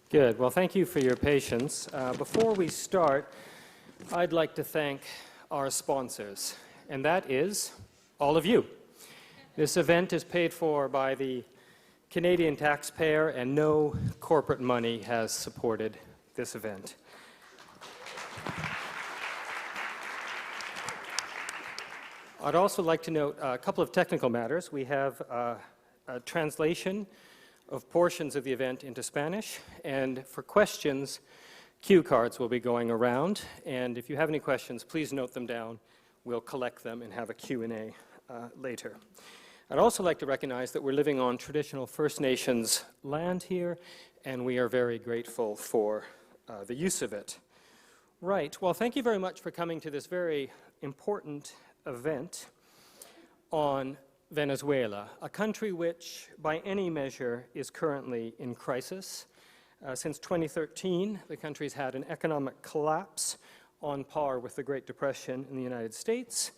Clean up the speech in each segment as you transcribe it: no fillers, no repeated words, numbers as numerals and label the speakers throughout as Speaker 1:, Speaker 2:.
Speaker 1: Good. Well, thank you for your patience. Before we start, I'd like to thank our sponsors, and that is all of you. This event is paid for by the Canadian taxpayer, and no corporate money has supported this event. I'd also like to note a couple of technical matters. We have a translation of portions of the event into Spanish, and for questions, cue cards will be going around, and if you have any questions, please note them down. We'll collect them and have a Q&A later. I'd also like to recognize that we're living on traditional First Nations land here, and we are very grateful for the use of it. Right, well, thank you very much for coming to this very important event on Venezuela, a country which, by any measure, is currently in crisis. Since 2013, the country's had an economic collapse on par with the Great Depression in the United States.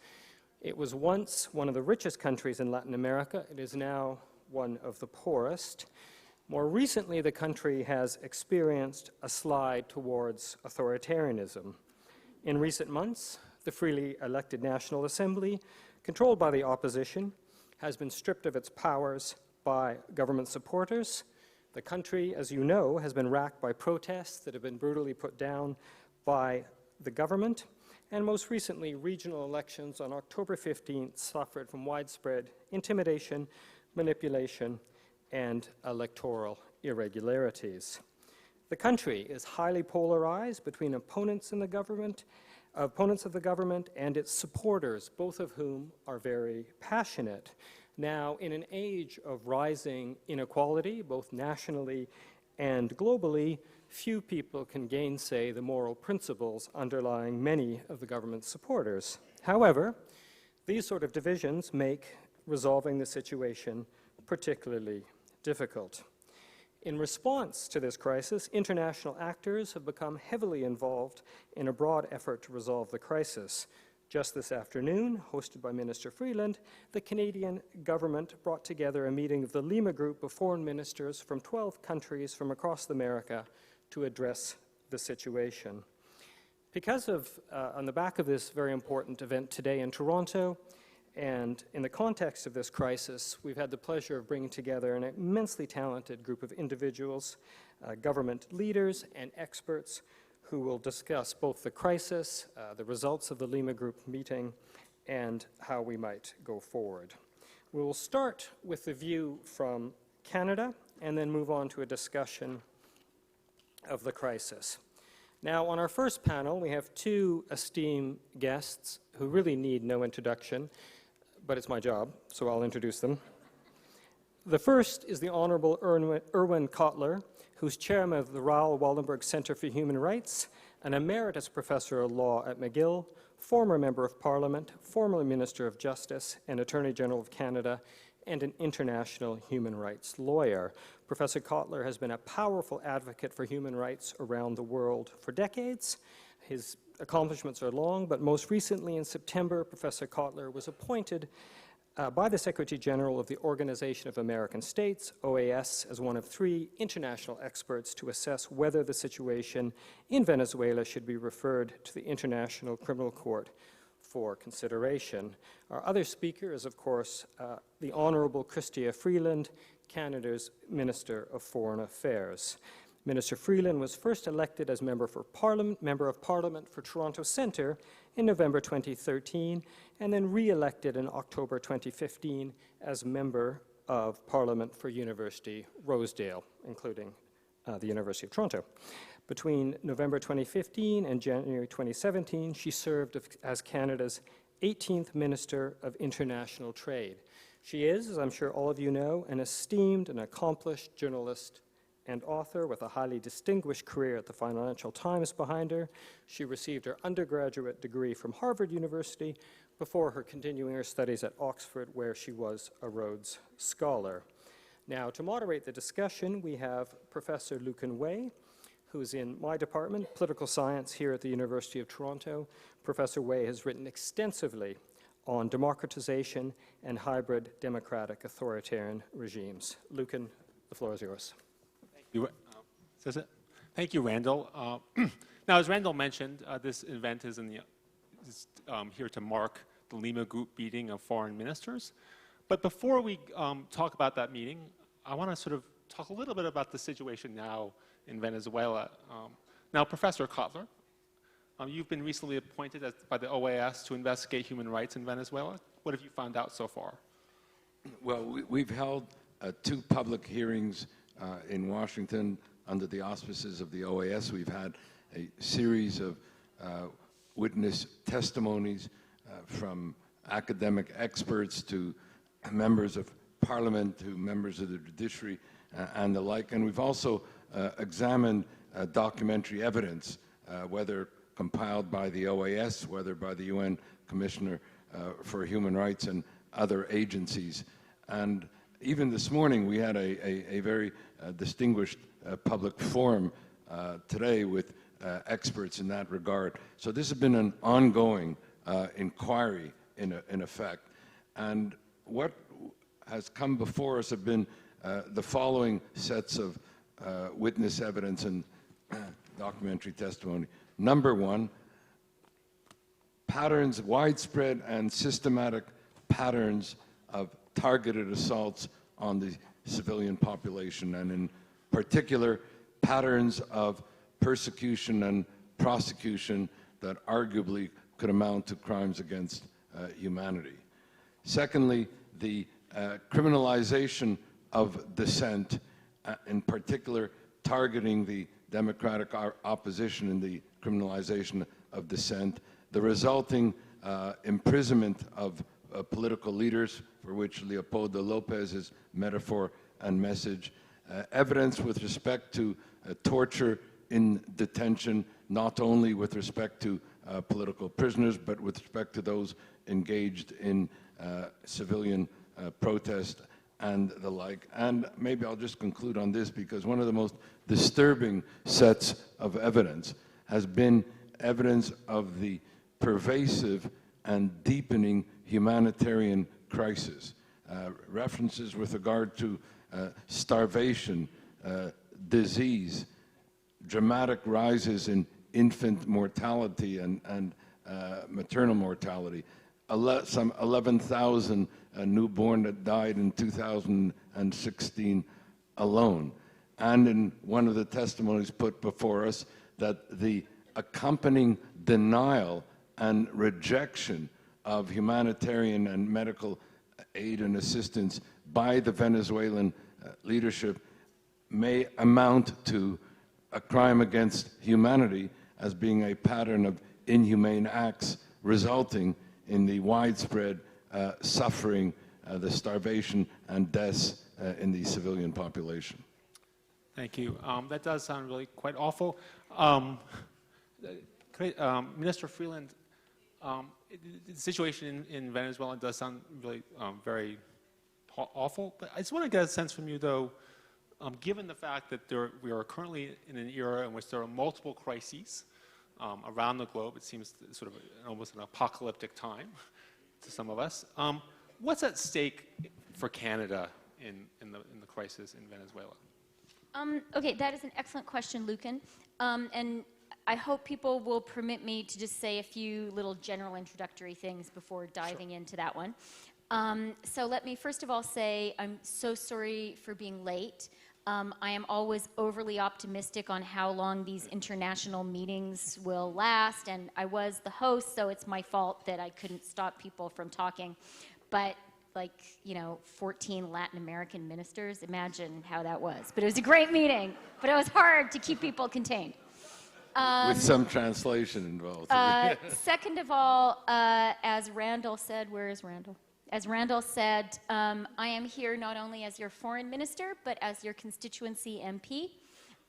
Speaker 1: It was once one of the richest countries in Latin America. It is now one of the poorest. More recently, the country has experienced a slide towards authoritarianism. In recent months, the freely elected National Assembly, controlled by the opposition, has been stripped of its powers by government supporters. The country, as you know, has been racked by protests that have been brutally put down by the government. And most recently, regional elections on October 15th suffered from widespread intimidation, manipulation, and electoral irregularities. The country is highly polarized between opponents of the government and its supporters, both of whom are very passionate. Now, in an age of rising inequality, both nationally and globally, few people can gainsay the moral principles underlying many of the government's supporters. However, these sort of divisions make resolving the situation particularly difficult. In response to this crisis, international actors have become heavily involved in a broad effort to resolve the crisis. Just this afternoon, hosted by Minister Freeland, the Canadian government brought together a meeting of the Lima group of foreign ministers from 12 countries from across America to address the situation. Because of, on the back of this very important event today in Toronto, and in the context of this crisis, we've had the pleasure of bringing together an immensely talented group of individuals, government leaders, and experts who will discuss both the crisis, the results of the Lima Group meeting, and how we might go forward. We will start with the view from Canada and then move on to a discussion of the crisis. Now, on our first panel, we have two esteemed guests who really need no introduction, but it's my job, so I'll introduce them. The first is the Honorable Erwin Kotler, who's chairman of the Raoul Wallenberg Center for Human Rights, an emeritus professor of law at McGill, former member of Parliament, former Minister of Justice and Attorney General of Canada, and an international human rights lawyer. Professor Kotler has been a powerful advocate for human rights around the world for decades. His accomplishments are long, but most recently in September, Professor Kotler was appointed by the Secretary General of the Organization of American States, OAS, as one of 3 international experts to assess whether the situation in Venezuela should be referred to the International Criminal Court for consideration. Our other speaker is, of course, the Honorable Chrystia Freeland, Canada's Minister of Foreign Affairs. Minister Freeland was first elected as Member of Parliament for Toronto Centre in November 2013, and then re-elected in October 2015 as Member of Parliament for University Rosedale, including the University of Toronto. Between November 2015 and January 2017, she served as Canada's 18th Minister of International Trade. She is, as I'm sure all of you know, an esteemed and accomplished journalist and author with a highly distinguished career at the Financial Times behind her. She received her undergraduate degree from Harvard University before her continuing her studies at Oxford, where she was a Rhodes Scholar. Now, to moderate the discussion, we have Professor Lucan Way, who's in my department, political science here at the University of Toronto. Professor Way has written extensively on democratization and hybrid democratic authoritarian regimes. Lucan, the floor is yours.
Speaker 2: You, is this it? Thank you, Randall. Now, as Randall mentioned, this event is here to mark the Lima Group meeting of foreign ministers. But before we talk about that meeting, I want to sort of talk a little bit about the situation now in Venezuela. Now, Professor Kotler, you've been recently appointed by the OAS to investigate human rights in Venezuela. What have you found out so far?
Speaker 3: Well, we've held 2 public hearings in Washington under the auspices of the OAS. We've had a series of witness testimonies from academic experts to members of parliament, to members of the judiciary, and the like. And we've also examined documentary evidence, whether compiled by the OAS, whether by the UN Commissioner for Human Rights and other agencies. And even this morning, we had a very distinguished public forum today with experts in that regard. So this has been an ongoing inquiry, in effect. And what has come before us have been the following sets of witness evidence and documentary testimony. Number 1, patterns, widespread and systematic patterns of targeted assaults on the civilian population, and in particular, patterns of persecution and prosecution that arguably could amount to crimes against humanity. Secondly, the criminalization of dissent, in particular targeting the democratic opposition in the criminalization of dissent, the resulting imprisonment of political leaders, for which Leopoldo Lopez's metaphor and message, evidence with respect to torture in detention, not only with respect to political prisoners, but with respect to those engaged in civilian protest and the like. And maybe I'll just conclude on this, because one of the most disturbing sets of evidence has been evidence of the pervasive and deepening humanitarian crisis. References with regard to starvation, disease, dramatic rises in infant mortality and maternal mortality. Some 11,000 newborn that died in 2016 alone. And in one of the testimonies put before us, that the accompanying denial and rejection of humanitarian and medical aid and assistance by the Venezuelan leadership may amount to a crime against humanity, as being a pattern of inhumane acts resulting in the widespread suffering, the starvation and deaths in the civilian population.
Speaker 2: Thank you. That does sound really quite awful. Minister Freeland, the situation in Venezuela does sound really very awful, but I just want to get a sense from you, though, given the fact that we are currently in an era in which there are multiple crises around the globe. It seems sort of almost an apocalyptic time to some of us. What's at stake for Canada in the crisis in Venezuela?
Speaker 4: Okay, that is an excellent question, Lucan. And I hope people will permit me to just say a few little general introductory things before diving into that one. So let me first of all say I'm so sorry for being late. I am always overly optimistic on how long these international meetings will last, and I was the host, so it's my fault that I couldn't stop people from talking. But 14 Latin American ministers, imagine how that was. But it was a great meeting, but it was hard to keep people contained.
Speaker 3: With some translation involved.
Speaker 4: Second of all, as Randall said, where is Randall? As Randall said, I am here not only as your foreign minister, but as your constituency MP.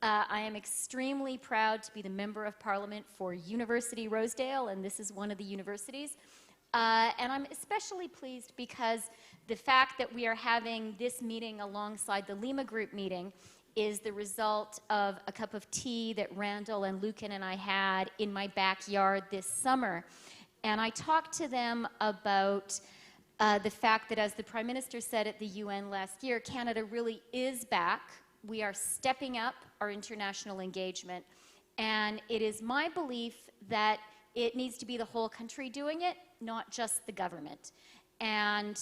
Speaker 4: I am extremely proud to be the member of parliament for University Rosedale, and this is one of the universities. And I'm especially pleased because the fact that we are having this meeting alongside the Lima Group meeting is the result of a cup of tea that Randall and Lucan and I had in my backyard this summer. And I talked to them about the fact that, as the Prime Minister said at the UN last year, Canada really is back We are stepping up our international engagement. And it is my belief that it needs to be the whole country doing it, not just the government. And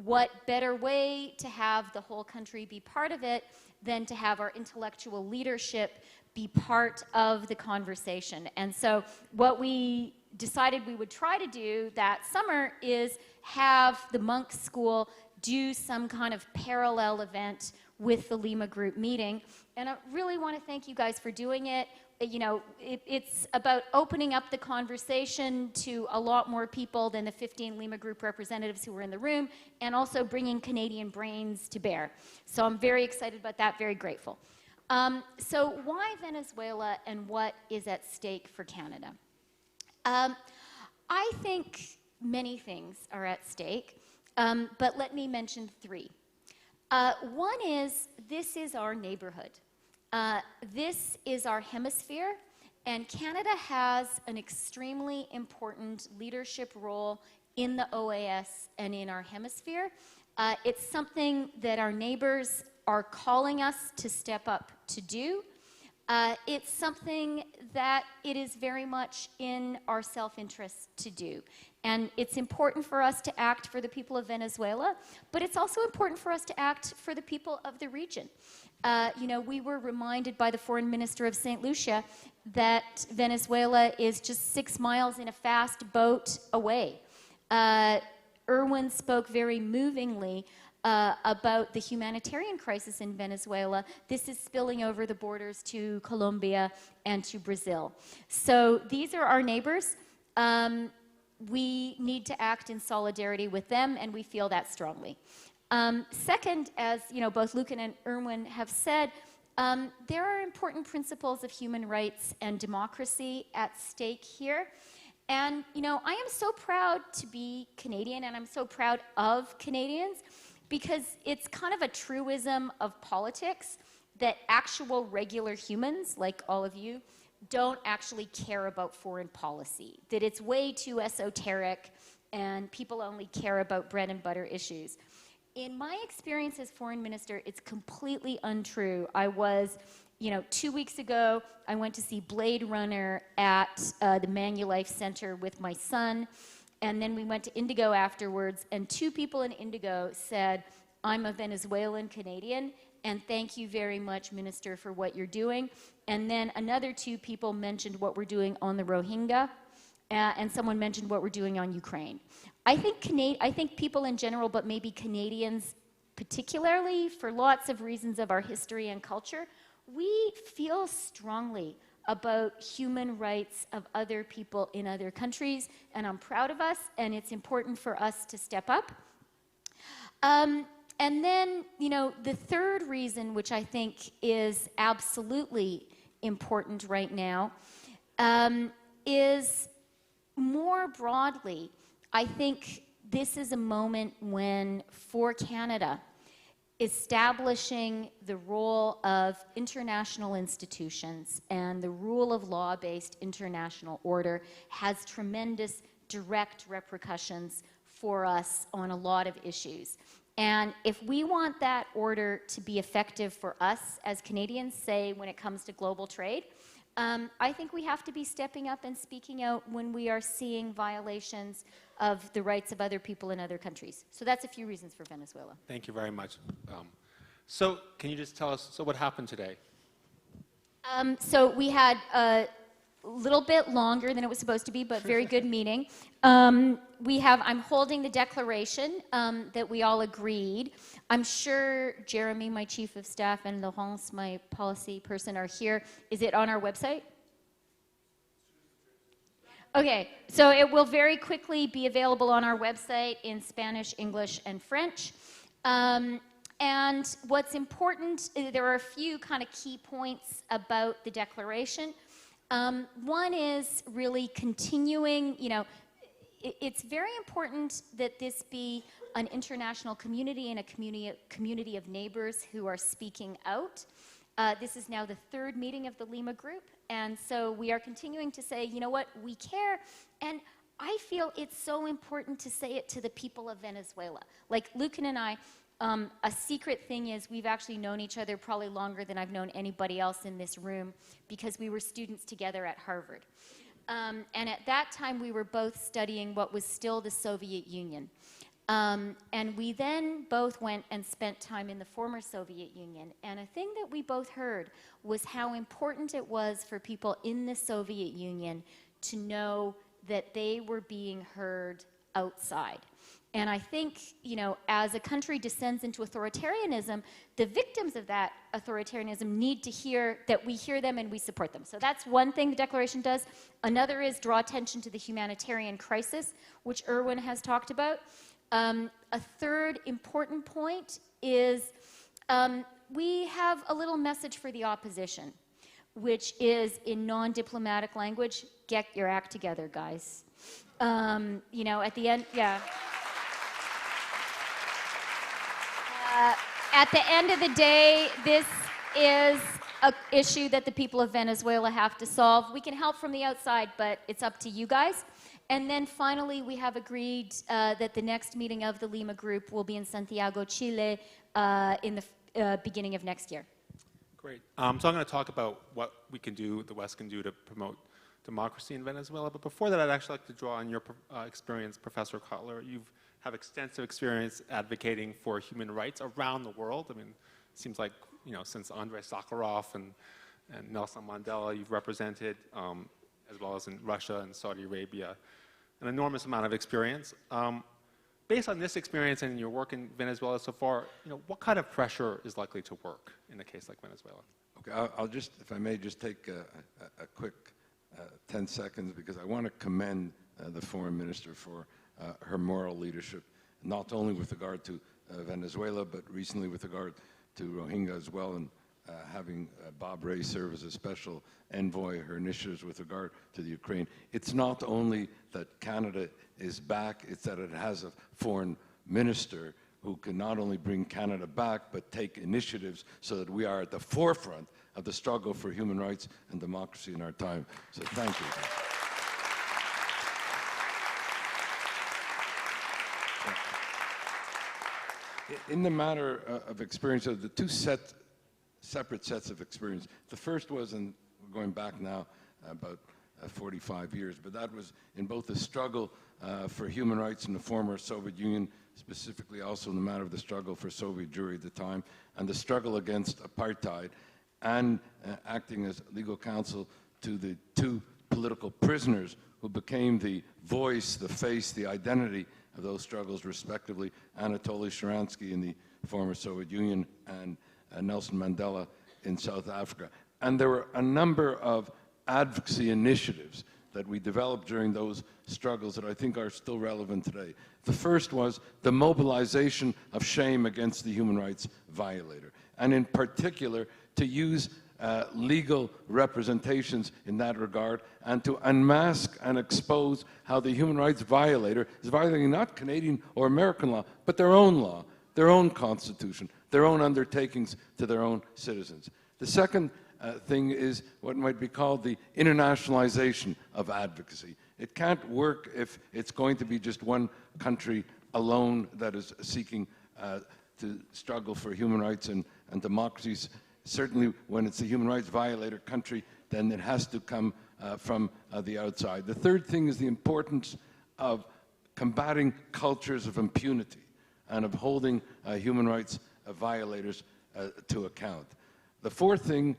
Speaker 4: what better way to have the whole country be part of it than to have our intellectual leadership be part of the conversation. And so what we decided we would try to do that summer is have the Munk School do some kind of parallel event with the Lima group meeting. And I really want to thank you guys for doing it. You know, it's about opening up the conversation to a lot more people than the 15 Lima group representatives who were in the room, and also bringing Canadian brains to bear. So I'm very excited about that, very grateful. So why Venezuela, and what is at stake for Canada? I think many things are at stake, but let me mention three. One is, this is our neighborhood. This is our hemisphere, and Canada has an extremely important leadership role in the OAS and in our hemisphere. It's something that our neighbors are calling us to step up to do. It's something that it is very much in our self-interest to do. And it's important for us to act for the people of Venezuela, but it's also important for us to act for the people of the region. You know, we were reminded by the foreign minister of St. Lucia that Venezuela is just 6 miles in a fast boat away. Erwin spoke very movingly about the humanitarian crisis in Venezuela. This is spilling over the borders to Colombia and to Brazil. So these are our neighbors. We need to act in solidarity with them, and we feel that strongly. Second, as you know, both Lucan and Erwin have said, there are important principles of human rights and democracy at stake here. And, you know, I am so proud to be Canadian, and I'm so proud of Canadians, because it's kind of a truism of politics that actual regular humans, like all of you, don't actually care about foreign policy, that it's way too esoteric and people only care about bread and butter issues. In my experience as foreign minister, it's completely untrue. I was, you know, 2 weeks ago, I went to see Blade Runner at the Manulife Center with my son, and then we went to Indigo afterwards, and 2 people in Indigo said, "I'm a Venezuelan Canadian, and thank you very much, Minister, for what you're doing." And then another 2 people mentioned what we're doing on the Rohingya, and someone mentioned what we're doing on Ukraine. I think people in general, but maybe Canadians particularly, for lots of reasons of our history and culture, we feel strongly about human rights of other people in other countries, and I'm proud of us, and it's important for us to step up. And then, you know, the third reason, which I think is absolutely important right now, is more broadly, I think this is a moment when, for Canada, establishing the role of international institutions and the rule of law-based international order has tremendous direct repercussions for us on a lot of issues. And if we want that order to be effective for us as Canadians, say when it comes to global trade, I think we have to be stepping up and speaking out when we are seeing violations of the rights of other people in other countries. So that's a few reasons for Venezuela.
Speaker 2: Thank you very much. So can you just tell us, so what happened today?
Speaker 4: So we had a little bit longer than it was supposed to be, but very good meeting. I'm holding the declaration that we all agreed. I'm sure Jeremy, my chief of staff, and Laurence, my policy person, are here. Is it on our website? Okay, so it will very quickly be available on our website in Spanish, English, and French. And what's important, there are a few kind of key points about the declaration. One is really continuing, you know, it's very important that this be an international community and a community of neighbors who are speaking out. This is now the 3rd meeting of the Lima group, and so we are continuing to say, you know what, we care, and I feel it's so important to say it to the people of Venezuela. Like Lucan and I, A secret thing is we've actually known each other probably longer than I've known anybody else in this room because we were students together at Harvard. And at that time, we were both studying what was still the Soviet Union. And we then both went and spent time in the former Soviet Union. And a thing that we both heard was how important it was for people in the Soviet Union to know that they were being heard outside. And I think, you know, as a country descends into authoritarianism, the victims of that authoritarianism need to hear that we hear them and we support them. So that's one thing the Declaration does. Another is draw attention to the humanitarian crisis, which Erwin has talked about. A third important point is we have a little message for the opposition, which is in non-diplomatic language, get your act together, guys. You know, at the end, yeah. At the end of the day, this is an issue that the people of Venezuela have to solve. We can help from the outside, but it's up to you guys. And then finally, we have agreed that the next meeting of the Lima group will be in Santiago, Chile, in the beginning of next year.
Speaker 2: Great. So I'm going to talk about what we can do, the West can do to promote democracy in Venezuela. But before that, I'd actually like to draw on your experience, Professor Cutler. You have extensive experience advocating for human rights around the world. I mean, it seems like, you know, since Andrei Sakharov and Nelson Mandela, you've represented, as well as in Russia and Saudi Arabia, an enormous amount of experience. Based on this experience and your work in Venezuela so far, you know, what kind of pressure is likely to work in a case like Venezuela?
Speaker 3: Okay, I'll just, if I may, just take a quick 10 seconds because I want to commend the foreign minister for her moral leadership, not only with regard to Venezuela, but recently with regard to Rohingya as well, and having Bob Ray serve as a special envoy, her initiatives with regard to the Ukraine. It's not only that Canada is back, it's that it has a foreign minister who can not only bring Canada back, but take initiatives so that we are at the forefront of the struggle for human rights and democracy in our time. So thank you. In the matter of experience, the two separate sets of experience. The first was, and we're going back now about 45 years, but that was in both the struggle for human rights in the former Soviet Union, specifically also in the matter of the struggle for Soviet Jewry at the time, and the struggle against apartheid, and acting as legal counsel to the two political prisoners who became the voice, the face, the identity of those struggles, respectively, Anatoly Sharansky in the former Soviet Union and Nelson Mandela in South Africa. And there were a number of advocacy initiatives that we developed during those struggles that I think are still relevant today. The first was the mobilization of shame against the human rights violator, and in particular to use legal representations in that regard, and to unmask and expose how the human rights violator is violating not Canadian or American law, but their own law, their own constitution, their own undertakings to their own citizens. The second thing is what might be called the internationalization of advocacy. It can't work if it's going to be just one country alone that is seeking to struggle for human rights and democracies. Certainly when it's a human rights violator country, then it has to come from the outside. The third thing is the importance of combating cultures of impunity and of holding human rights violators to account. The fourth thing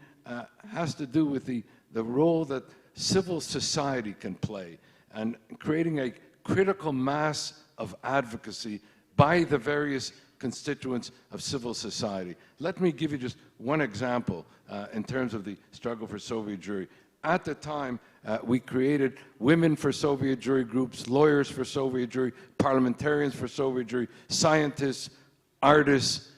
Speaker 3: has to do with the role that civil society can play and creating a critical mass of advocacy by the various constituents of civil society. Let me give you just one example in terms of the struggle for Soviet Jewry. At the time, we created women for Soviet Jewry groups, lawyers for Soviet Jewry, parliamentarians for Soviet Jewry, scientists, artists.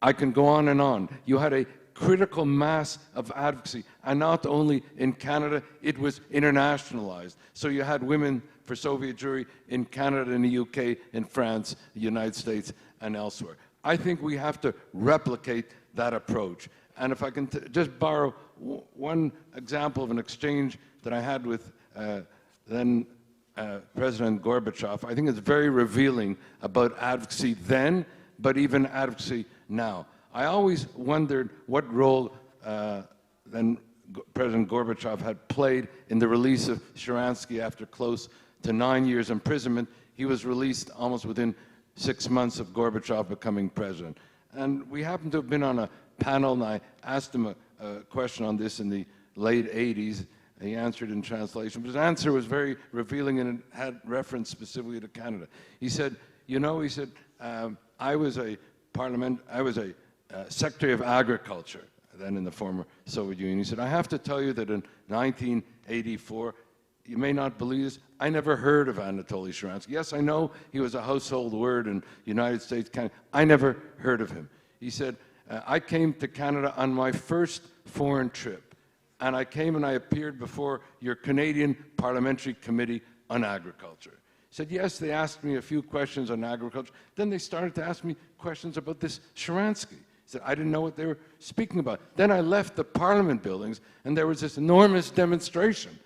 Speaker 3: I can go on and on. You had a critical mass of advocacy, and not only in Canada, it was internationalized. So you had women for Soviet Jewry in Canada, in the UK, in France, the United States, and elsewhere. I think we have to replicate that approach. And if I can just borrow one example of an exchange that I had with then President Gorbachev, I think it's very revealing about advocacy then, but even advocacy now. I always wondered what role then President Gorbachev had played in the release of Sharansky after close to 9 years imprisonment. He was released almost within 6 months of Gorbachev becoming president. And we happened to have been on a panel, and I asked him a question on this in the late 80s. He answered in translation, but his answer was very revealing, and it had reference specifically to Canada. He said, you know, he said, I was a Secretary of Agriculture, then in the former Soviet Union. He said, I have to tell you that in 1984, you may not believe this, I never heard of Anatoly Sharansky. Yes, I know he was a household word in the United States, Canada. I never heard of him. He said, I came to Canada on my first foreign trip, and I came and I appeared before your Canadian Parliamentary Committee on Agriculture. He said, yes, they asked me a few questions on agriculture. Then they started to ask me questions about this Sharansky. He said, I didn't know what they were speaking about. Then I left the Parliament buildings, and there was this enormous demonstration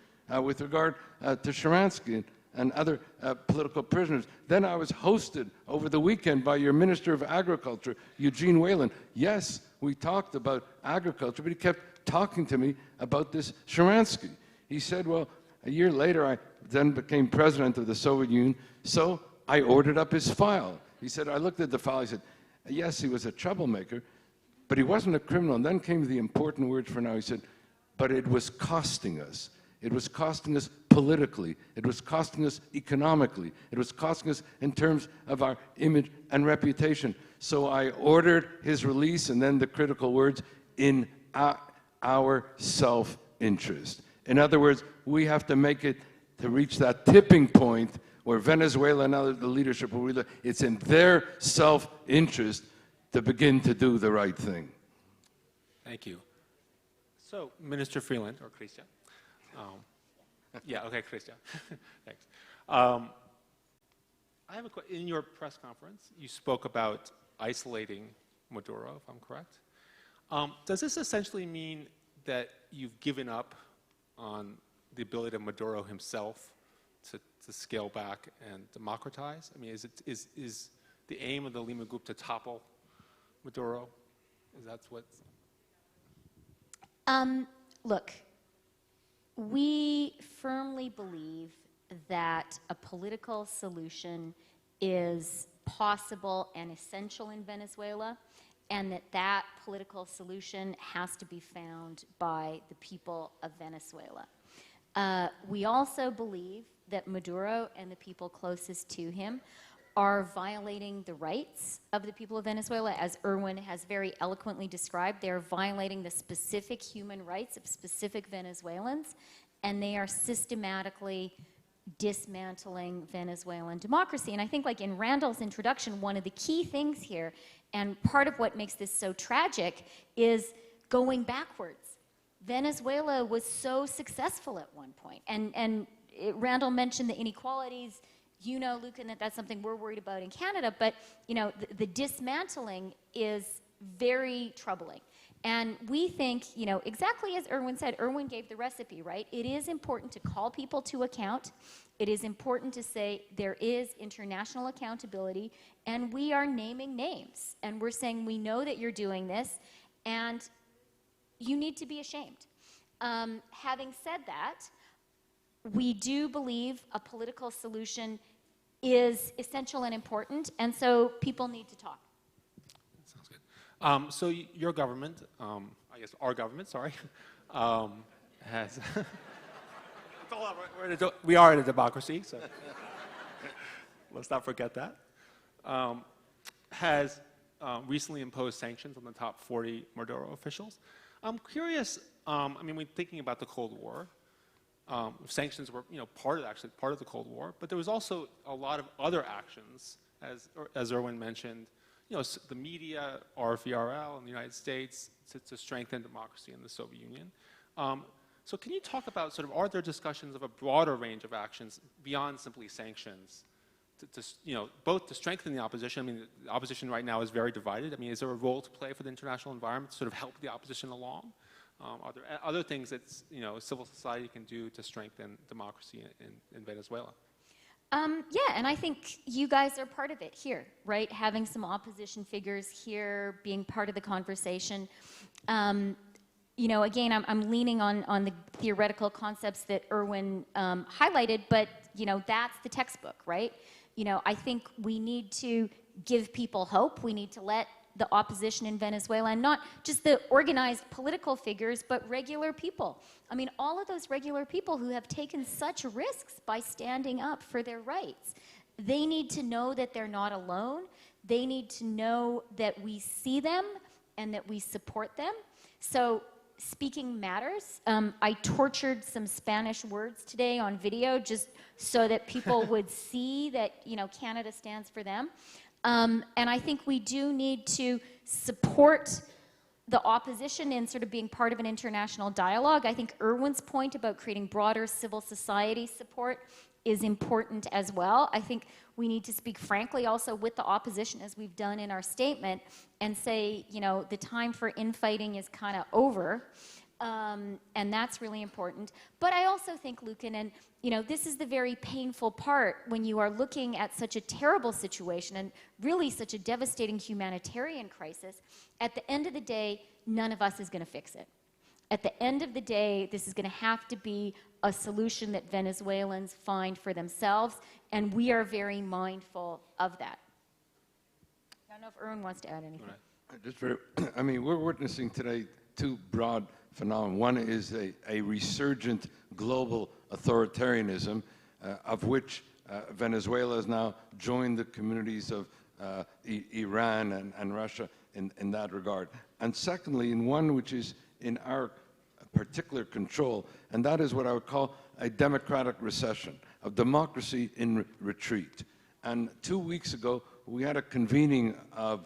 Speaker 3: with regard to Sharansky and other political prisoners. Then I was hosted over the weekend by your Minister of Agriculture, Eugene Whelan. Yes, we talked about agriculture, but he kept talking to me about this Sharansky. He said, well, a year later, I then became president of the Soviet Union, so I ordered up his file. He said, I looked at the file, he said, yes, he was a troublemaker, but he wasn't a criminal. And then came the important words for now. He said, but it was costing us. It was costing us politically. It was costing us economically. It was costing us in terms of our image and reputation. So I ordered his release, and then the critical words, in our self-interest. In other words, we have to make it to reach that tipping point where Venezuela and other the leadership will realize it's in their self-interest to begin to do the right thing.
Speaker 2: Thank you. So, Minister Freeland, or Christian. Yeah, okay, Christian. Thanks. I have a question. In your press conference, you spoke about isolating Maduro, if I'm correct. Does this essentially mean that you've given up on the ability of Maduro himself to scale back and democratize? I mean, is the aim of the Lima group to topple Maduro? Is that what?
Speaker 4: Look, we firmly believe that a political solution is possible and essential in Venezuela, and that political solution has to be found by the people of Venezuela. We also believe that Maduro and the people closest to him are violating the rights of the people of Venezuela. As Erwin has very eloquently described, they are violating the specific human rights of specific Venezuelans, and they are systematically dismantling Venezuelan democracy. And I think, like in Randall's introduction, one of the key things here, and part of what makes this so tragic, is going backwards. Venezuela was so successful at one point, and Randall mentioned the inequalities. You know, Lucan, that's something we're worried about in Canada, but you know, the dismantling is very troubling. And we think, you know, exactly as Erwin said, Erwin gave the recipe, right? It is important to call people to account. It is important to say there is international accountability, and we are naming names. And we're saying, we know that you're doing this, and you need to be ashamed. Having said that, we do believe a political solution is essential and important, and so people need to talk.
Speaker 2: Sounds good. So your government, I guess our government, sorry, has... It's all right. We are in a democracy, so let's not forget that. Has recently imposed sanctions on the top 40 Maduro officials. I'm curious, I mean, when thinking about the Cold War, sanctions were, you know, part of the Cold War, but there was also a lot of other actions, as Erwin mentioned, you know, the media, RFERL in the United States, to strengthen democracy in the Soviet Union. So can you talk about sort of, are there discussions of a broader range of actions beyond simply sanctions, you know, both to strengthen the opposition? I mean, the opposition right now is very divided. I mean, is there a role to play for the international environment to sort of help the opposition along? Are there other things that, you know, civil society can do to strengthen democracy in Venezuela?
Speaker 4: Yeah, and I think you guys are part of it here, right? Having some opposition figures here, being part of the conversation. You know, again, I'm leaning on the theoretical concepts that Erwin highlighted, but, you know, that's the textbook, right? You know, I think we need to give people hope. We need to let the opposition in Venezuela, and not just the organized political figures, but regular people. I mean, all of those regular people who have taken such risks by standing up for their rights. They need to know that they're not alone. They need to know that we see them and that we support them. So speaking matters. I tortured some Spanish words today on video just so that people would see that, you know, Canada stands for them. And I think we do need to support the opposition in sort of being part of an international dialogue. I think Erwin's point about creating broader civil society support is important as well. I think we need to speak frankly also with the opposition, as we've done in our statement, and say, you know, the time for infighting is kind of over. And that's really important. But I also think, Lucan, and you know, this is the very painful part when you are looking at such a terrible situation and really such a devastating humanitarian crisis. At the end of the day, none of us is going to fix it. At the end of the day, this is going to have to be a solution that Venezuelans find for themselves, and we are very mindful of that. I don't know if Erwin wants to add anything.
Speaker 3: Just very, I mean, we're witnessing today two broad phenomena. One is a resurgent global authoritarianism, of which Venezuela has now joined the communities of Iran and Russia in that regard. And secondly, in one which is in our particular control, and that is what I would call a democratic recession, of democracy in retreat. And 2 weeks ago, we had a convening of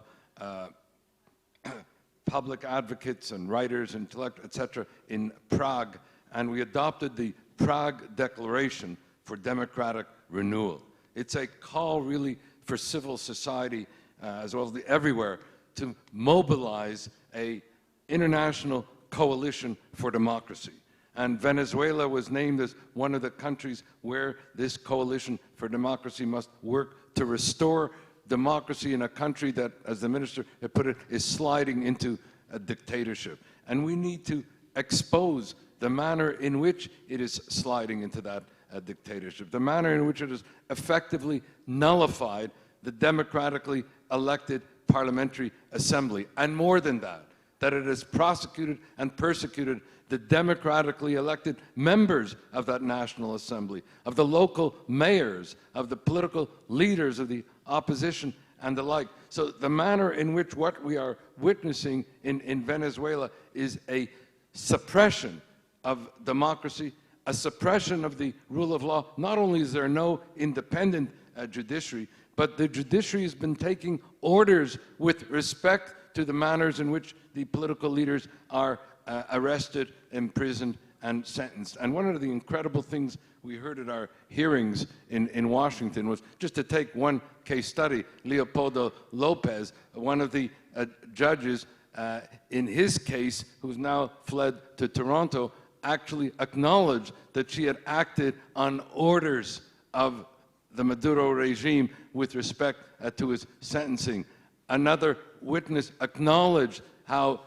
Speaker 3: public advocates and writers, intellectuals, etc., in Prague, and we adopted the Prague Declaration for Democratic Renewal. It's a call really for civil society, as well as everywhere, to mobilize an international coalition for democracy. And Venezuela was named as one of the countries where this coalition for democracy must work to restore democracy in a country that, as the minister had put it, is sliding into a dictatorship. And we need to expose the manner in which it is sliding into that dictatorship, the manner in which it has effectively nullified the democratically elected parliamentary assembly, and more than that, that it has prosecuted and persecuted the democratically elected members of that National Assembly, of the local mayors, of the political leaders of the opposition and the like. So the manner in which what we are witnessing in Venezuela is a suppression of democracy, a suppression of the rule of law. Not only is there no independent judiciary, but the judiciary has been taking orders with respect to the manners in which the political leaders are arrested, imprisoned, and sentenced. And one of the incredible things we heard at our hearings in Washington was, just to take one case study, Leopoldo Lopez, one of the judges in his case, who's now fled to Toronto, actually acknowledged that she had acted on orders of the Maduro regime with respect to his sentencing. Another witness acknowledged how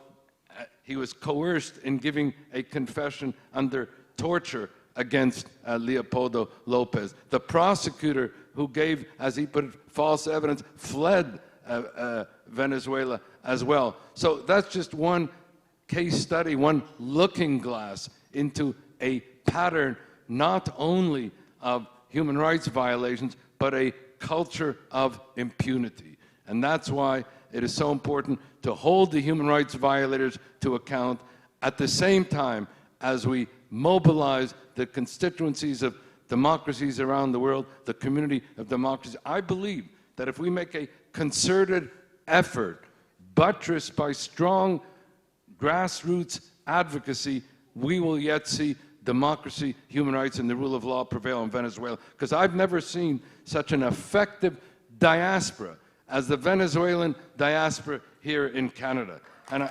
Speaker 3: he was coerced in giving a confession under torture against Leopoldo Lopez. The prosecutor who gave, as he put it, false evidence, fled Venezuela as well. So that's just one case study, one looking glass into a pattern not only of human rights violations, but a culture of impunity. And that's why it is so important to hold the human rights violators to account at the same time as we mobilize the constituencies of democracies around the world, the community of democracies. I believe that if we make a concerted effort, buttressed by strong grassroots advocacy, we will yet see democracy, human rights, and the rule of law prevail in Venezuela. Because I've never seen such an effective diaspora as the Venezuelan diaspora here in Canada. And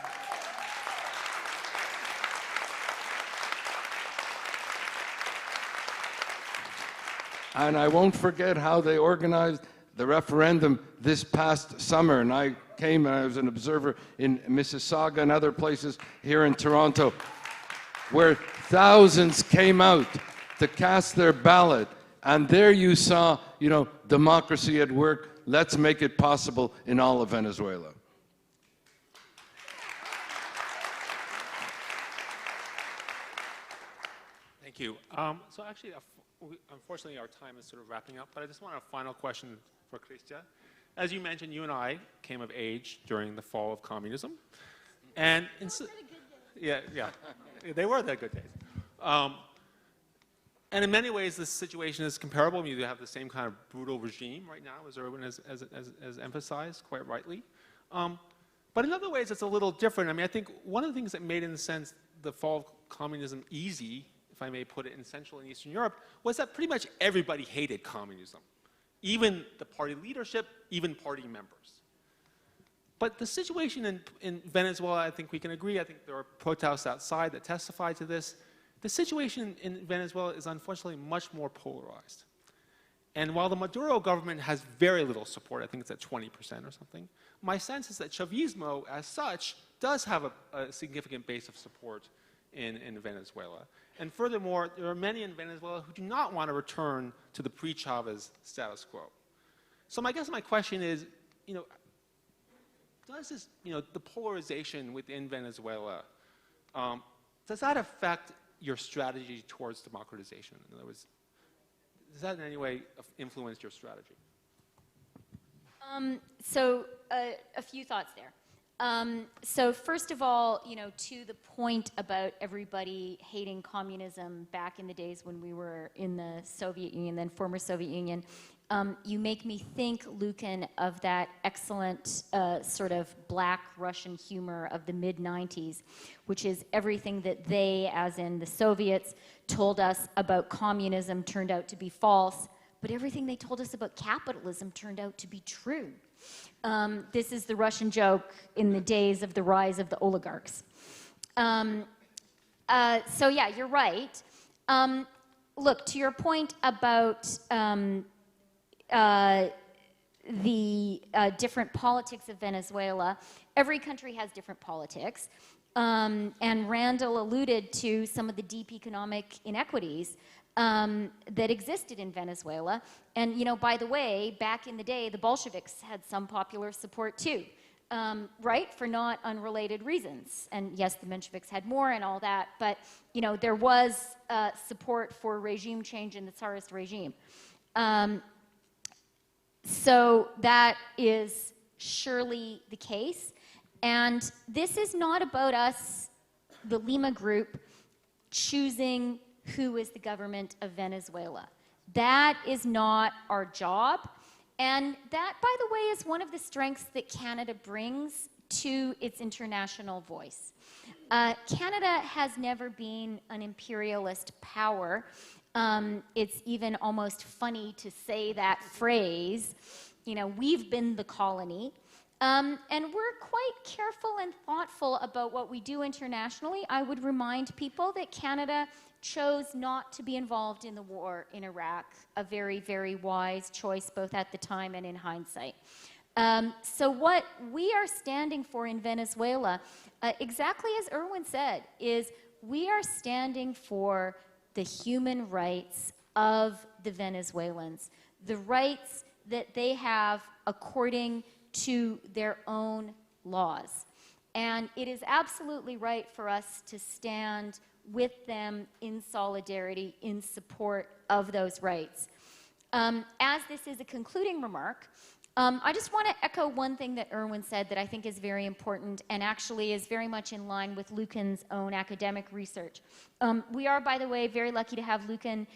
Speaker 3: And I won't forget how they organized the referendum this past summer. And I came and I was an observer in Mississauga and other places here in Toronto, where thousands came out to cast their ballot. And there you saw, you know, democracy at work. Let's make it possible in all of Venezuela.
Speaker 2: Thank you. So actually, unfortunately, our time is sort of wrapping up, but I just want a final question for Christia. As you mentioned, you and I came of age during the fall of communism. And yeah, they were the good days. And in many ways, this situation is comparable. I mean, you have the same kind of brutal regime right now, as Erwin has emphasized quite rightly. But in other ways, it's a little different. I mean, I think one of the things that made, in a sense, the fall of communism easy, if I may put it, in Central and Eastern Europe, was that pretty much everybody hated communism. Even the party leadership, even party members. But the situation in Venezuela, I think we can agree, I think there are protests outside that testify to this. The situation in Venezuela is unfortunately much more polarized. And while the Maduro government has very little support, I think it's at 20% or something, my sense is that Chavismo, as such, does have a significant base of support in Venezuela. And furthermore, there are many in Venezuela who do not want to return to the pre-Chavez status quo. So I guess my question is, you know, does this, you know, the polarization within Venezuela, does that affect your strategy towards democratization? In other words, does that in any way influence your strategy?
Speaker 4: So a few thoughts there. So first of all, you know, to the point about everybody hating communism back in the days when we were in the Soviet Union, then former Soviet Union, you make me think, Lucan, of that excellent sort of black Russian humor of the mid-90s, which is everything that they, as in the Soviets, told us about communism turned out to be false, but everything they told us about capitalism turned out to be true. This is the Russian joke in the days of the rise of the oligarchs. So yeah, you're right. Look, to your point about the different politics of Venezuela, every country has different politics. And Randall alluded to some of the deep economic inequities that existed in Venezuela. And, you know, by the way, back in the day, the Bolsheviks had some popular support too, right? For not unrelated reasons. And yes, the Mensheviks had more and all that, but, you know, there was support for regime change in the Tsarist regime. So that is surely the case. And this is not about us, the Lima group, choosing who is the government of Venezuela. That is not our job. And that, by the way, is one of the strengths that Canada brings to its international voice. Canada has never been an imperialist power. It's even almost funny to say that phrase. You know, we've been the colony. And we're quite careful and thoughtful about what we do internationally. I would remind people that Canada chose not to be involved in the war in Iraq, a very, very wise choice, both at the time and in hindsight. So what we are standing for in Venezuela, exactly as Erwin said, is we are standing for the human rights of the Venezuelans, the rights that they have according to their own laws. And it is absolutely right for us to stand with them in solidarity, in support of those rights. As this is a concluding remark, I just want to echo one thing that Erwin said that I think is very important and actually is very much in line with Lucan's own academic research. We are, by the way, very lucky to have Lucan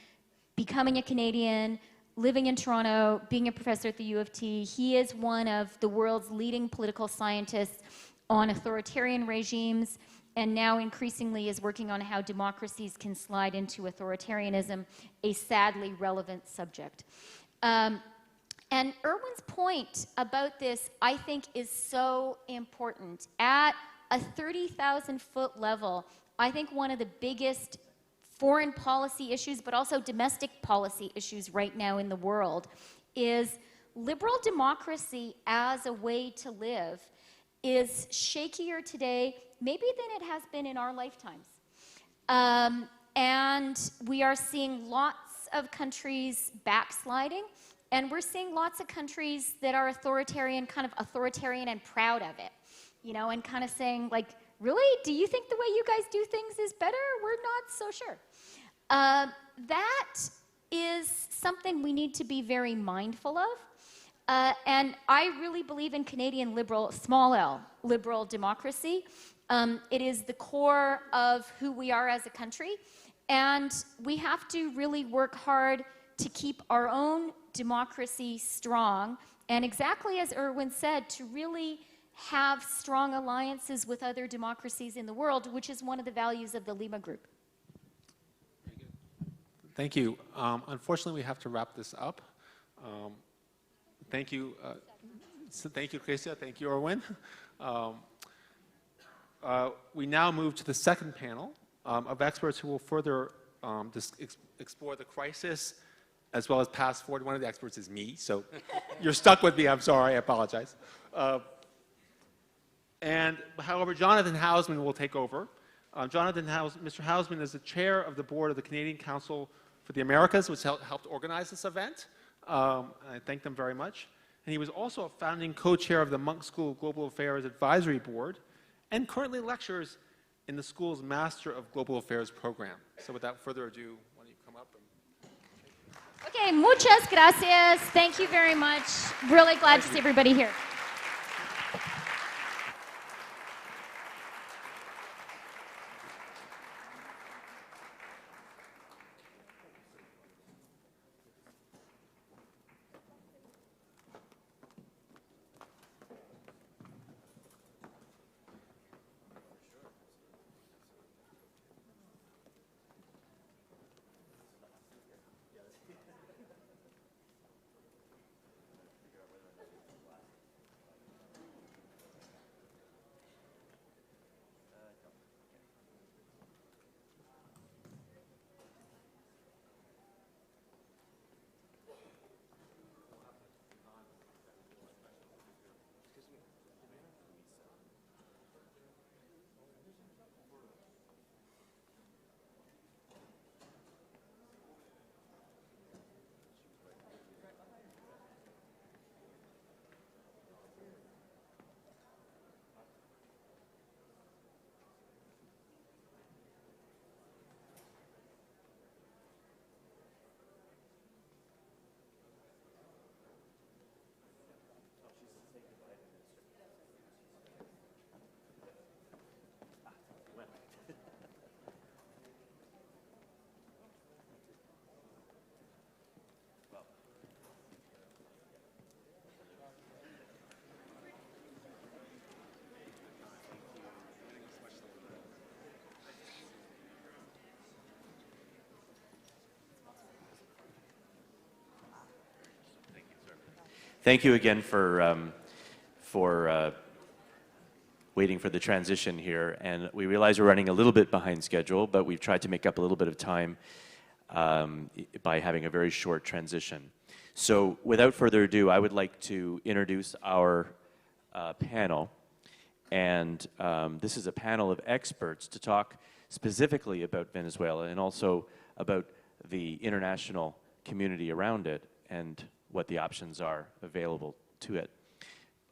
Speaker 4: becoming a Canadian, living in Toronto, being a professor at the U of T. He is one of the world's leading political scientists on authoritarian regimes, and now increasingly is working on how democracies can slide into authoritarianism, a sadly relevant subject. And Erwin's point about this, I think, is so important. At a 30,000-foot level, I think one of the biggest foreign policy issues, but also domestic policy issues right now in the world, is liberal democracy as a way to live is shakier today maybe than it has been in our lifetimes. And we are seeing lots of countries backsliding, and we're seeing lots of countries that are authoritarian, kind of authoritarian and proud of it, you know, and kind of saying, like, really? Do you think the way you guys do things is better? We're not so sure. That is something we need to be very mindful of. And I really believe in Canadian liberal, small L, liberal democracy. It is the core of who we are as a country. And we have to really work hard to keep our own democracy strong. And exactly as Erwin said, to really have strong alliances with other democracies in the world, which is one of the values of the Lima Group.
Speaker 2: Thank you. Unfortunately, we have to wrap this up. Thank you. Thank you, Christia. Thank you, Erwin. We now move to the second panel of experts who will further explore the crisis as well as pass forward. One of the experts is me, so you're stuck with me. I'm sorry. I apologize. However, Jonathan Hausman will take over. Mr. Hausman is the chair of the board of the Canadian Council for the Americas, which helped organize this event. I thank them very much. And he was also a founding co-chair of the Munk School of Global Affairs Advisory Board and currently lectures in the school's Master of Global Affairs program. So without further ado, why don't you come up?
Speaker 4: Okay, muchas gracias. Thank you very much. Really glad to see everybody here.
Speaker 5: Thank you again for waiting for the transition here. And we realize we're running a little bit behind schedule, but we've tried to make up a little bit of time by having a very short transition. So without further ado, I would like to introduce our panel. And this is a panel of experts to talk specifically about Venezuela and also about the international community around it and what the options are available to it.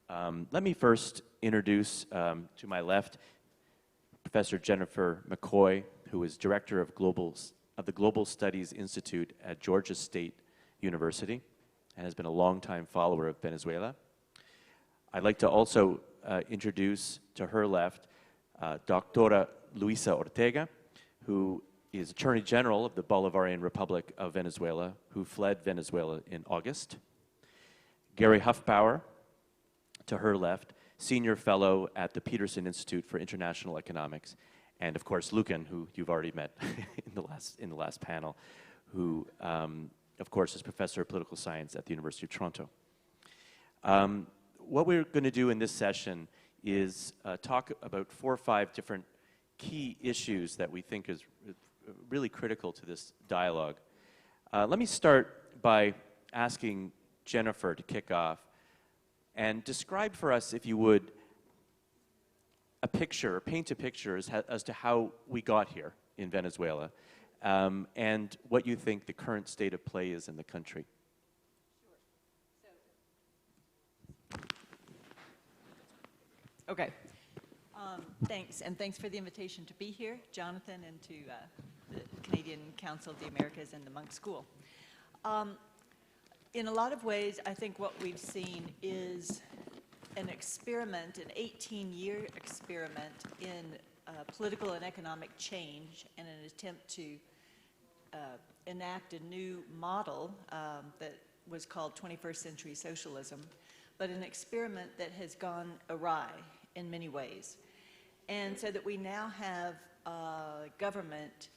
Speaker 5: Let me first introduce, to my left, Professor Jennifer McCoy, who is Director of the Global Studies Institute at Georgia State University and has been a longtime follower of Venezuela. I'd like to also introduce to her left Dr. Luisa Ortega, who is Attorney General of the Bolivarian Republic of Venezuela, who fled Venezuela in August. Gary Huffbauer, to her left, Senior Fellow at the Peterson Institute for International Economics, and of course Lucan, who you've already met in the last panel, who of course is Professor of Political Science at the University of Toronto. What we're going to do in this session is talk about 4 or 5 different key issues that we think is really critical to this dialogue. Let me start by asking Jennifer to kick off and describe for us, if you would, a picture, paint a picture as to how we got here in Venezuela, and what you think the current state of play is in the country.
Speaker 6: Okay. Thanks, and thanks for the invitation to be here, Jonathan, and to the Canadian Council of the Americas and the Munk School. In a lot of ways, I think what we've seen is an experiment, an 18-year experiment in political and economic change and an attempt to enact a new model that was called 21st century socialism, but an experiment that has gone awry in many ways. And so that we now have a government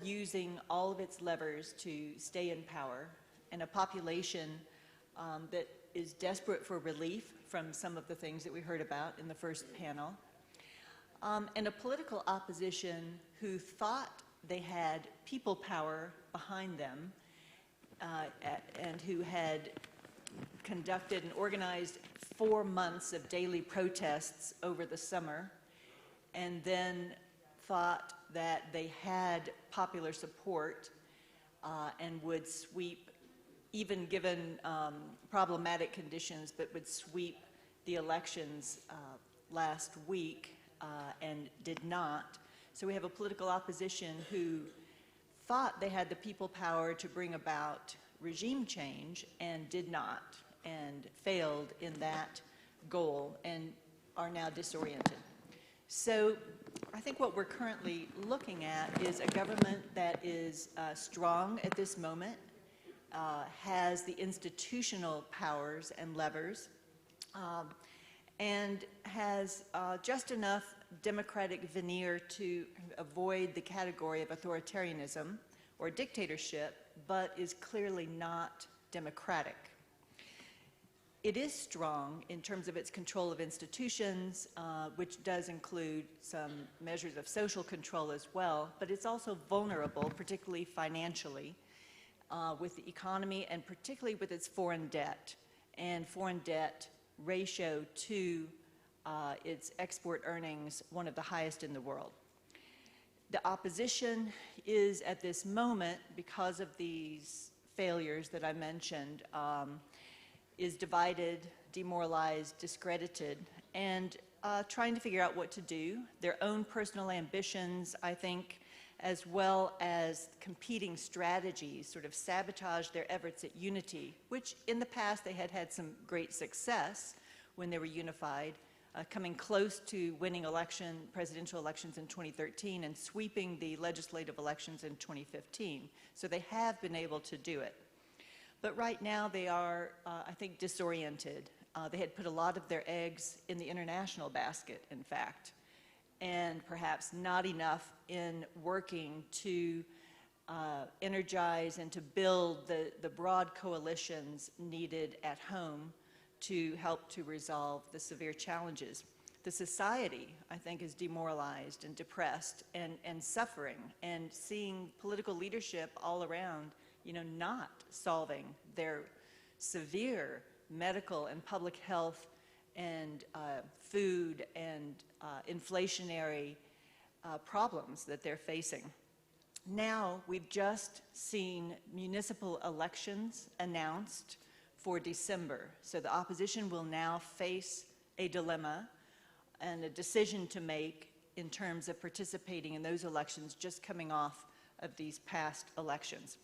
Speaker 6: using all of its levers to stay in power, and a population that is desperate for relief from some of the things that we heard about in the first panel, and a political opposition who thought they had people power behind them, and who had conducted and organized 4 months of daily protests over the summer, and then thought that they had popular support and would sweep, even given problematic conditions, but would sweep the elections last week and did not. So we have a political opposition who thought they had the people power to bring about regime change and did not, and failed in that goal and are now disoriented. So I think what we're currently looking at is a government that is strong at this moment, has the institutional powers and levers, and has just enough democratic veneer to avoid the category of authoritarianism or dictatorship, but is clearly not democratic. It is strong in terms of its control of institutions, which does include some measures of social control as well, but it's also vulnerable, particularly financially, with the economy and particularly with its foreign debt and foreign debt ratio to its export earnings, one of the highest in the world. The opposition is at this moment, because of these failures that I mentioned, is divided, demoralized, discredited, and trying to figure out what to do. Their own personal ambitions, I think, as well as competing strategies, sort of sabotage their efforts at unity, which in the past they had had some great success when they were unified, coming close to winning presidential elections in 2013 and sweeping the legislative elections in 2015. So they have been able to do it. But right now they are, I think, disoriented. They had put a lot of their eggs in the international basket, in fact, and perhaps not enough in working to energize and to build the broad coalitions needed at home to help to resolve the severe challenges. The society, I think, is demoralized and depressed and suffering, and seeing political leadership all around, not solving their severe medical and public health and food and inflationary problems that they're facing. Now, we've just seen municipal elections announced for December. So the opposition will now face a dilemma and a decision to make in terms of participating in those elections just coming off of these past elections.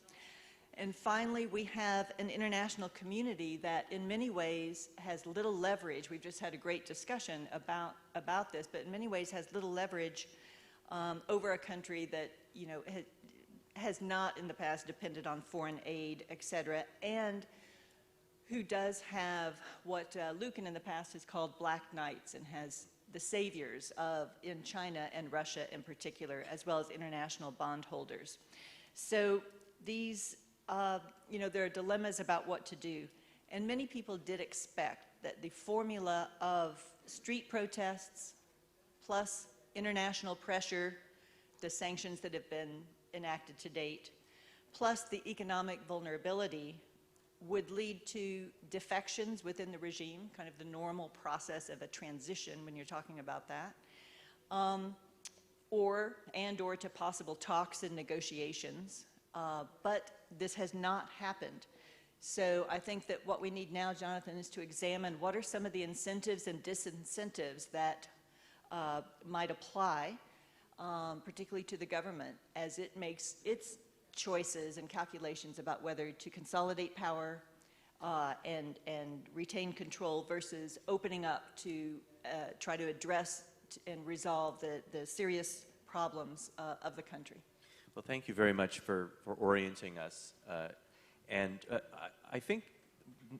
Speaker 6: And finally, we have an international community that in many ways has little leverage. We've just had a great discussion about this, but in many ways has little leverage over a country that has not in the past depended on foreign aid, et cetera, and who does have what Lucan in the past has called black knights, and has the saviors in China and Russia in particular, as well as international bondholders. So these, there are dilemmas about what to do. And many people did expect that the formula of street protests plus international pressure the sanctions that have been enacted to date, plus the economic vulnerability, would lead to defections within the regime, kind of the normal process of a transition when you're talking about that, or to possible talks and negotiations. But this has not happened. So I think that what we need now, Jonathan, is to examine what are some of the incentives and disincentives that might apply, particularly to the government, as it makes its choices and calculations about whether to consolidate power and retain control versus opening up to try to address and resolve the serious problems of the country.
Speaker 5: Well, thank you very much for orienting us. I think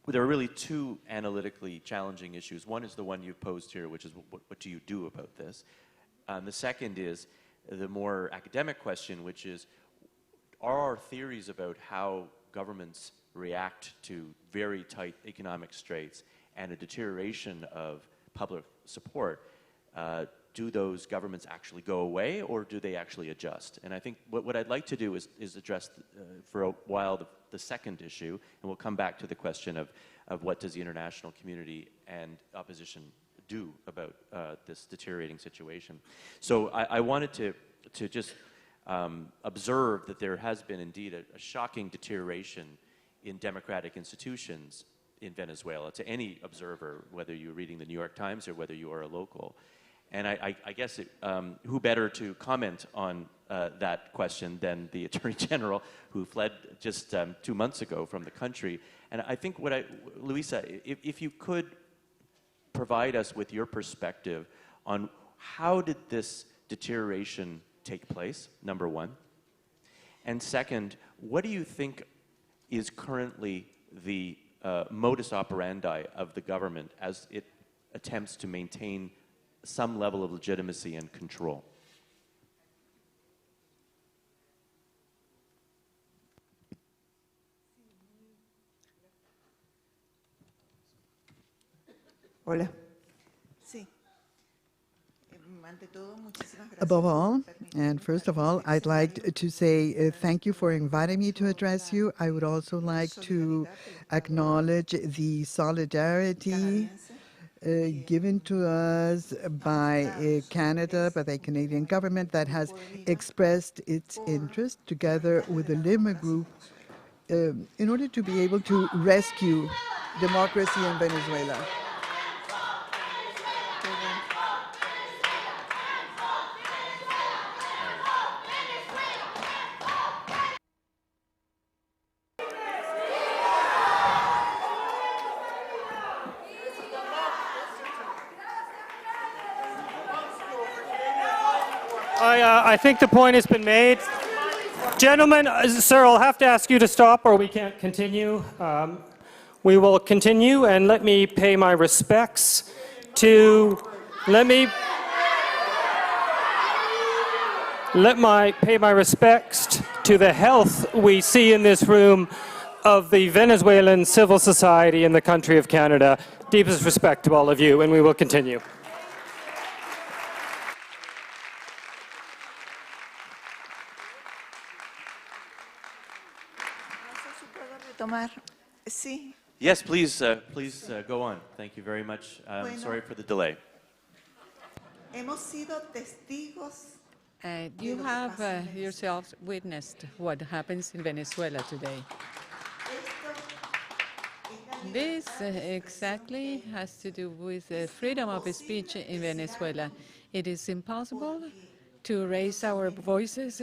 Speaker 5: there are really two analytically challenging issues. One is the one you've posed here, which is what do you do about this? The second is the more academic question, which is, are our theories about how governments react to very tight economic straits and a deterioration of public support, do those governments actually go away, or do they actually adjust? And I think what I'd like to do is address for a while the second issue, and we'll come back to the question of what does the international community and opposition do about this deteriorating situation. So I wanted to just observe that there has been indeed a shocking deterioration in democratic institutions in Venezuela to any observer, whether you're reading the New York Times or whether you are a local. And I guess who better to comment on that question than the Attorney General, who fled just 2 months ago from the country. And I think Luisa, if you could provide us with your perspective on how did this deterioration take place, number one. And second, what do you think is currently the modus operandi of the government as it attempts to maintain some level of legitimacy and control?
Speaker 7: Hola. Sí. Above all, and first of all, I'd like to say thank you for inviting me to address you. I would also like to acknowledge the solidarity given to us by Canada, by the Canadian government that has expressed its interest together with the Lima group in order to be able to rescue democracy in Venezuela.
Speaker 1: I think the point has been made. Gentlemen, sir, I'll have to ask you to stop or we can't continue. We will continue, and let me pay my respects to, pay my respects to the health we see in this room of the Venezuelan civil society in the country of Canada. Deepest respect to all of you, and we will continue.
Speaker 5: Yes, please go on. Thank you very much. Sorry for the delay.
Speaker 8: You have yourselves witnessed what happens in Venezuela today. This exactly has to do with freedom of speech in Venezuela. It is impossible to raise our voices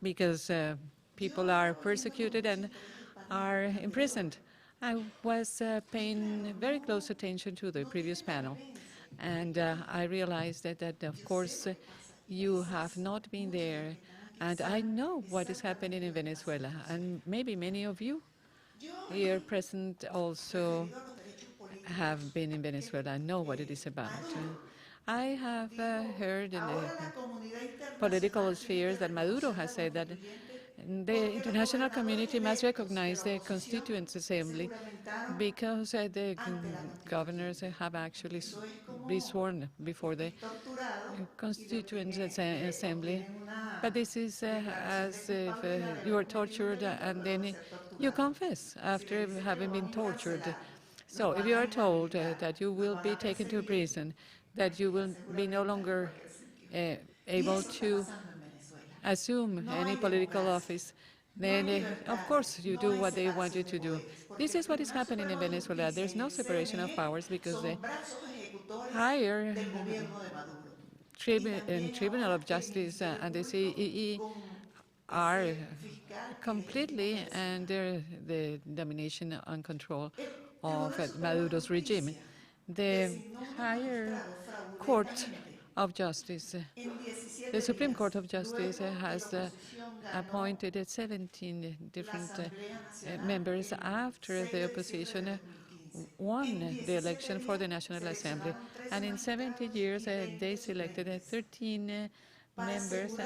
Speaker 8: because people are persecuted and are imprisoned. I was paying very close attention to the previous panel, and I realized that of course, you have not been there, and I know what is happening in Venezuela, and maybe many of you here present also have been in Venezuela and know what it is about. I have heard in the political spheres that Maduro has said that The international community must recognize the Constituent Assembly because the governors have actually been sworn before the Constituent Assembly. But this is as if you are tortured and then you confess after having been tortured. So if you are told that you will be taken to prison, that you will be no longer able to assume any political office, then of course you do what they want you to do. This is what is happening in Venezuela. There's no separation of powers because the higher Tribunal of Justice and the CEE are completely under the domination and control of Maduro's regime. The higher court of justice, the Supreme Court of Justice has appointed 17 different members after the opposition won the election for the National Assembly. And in 70 years, they selected 13 members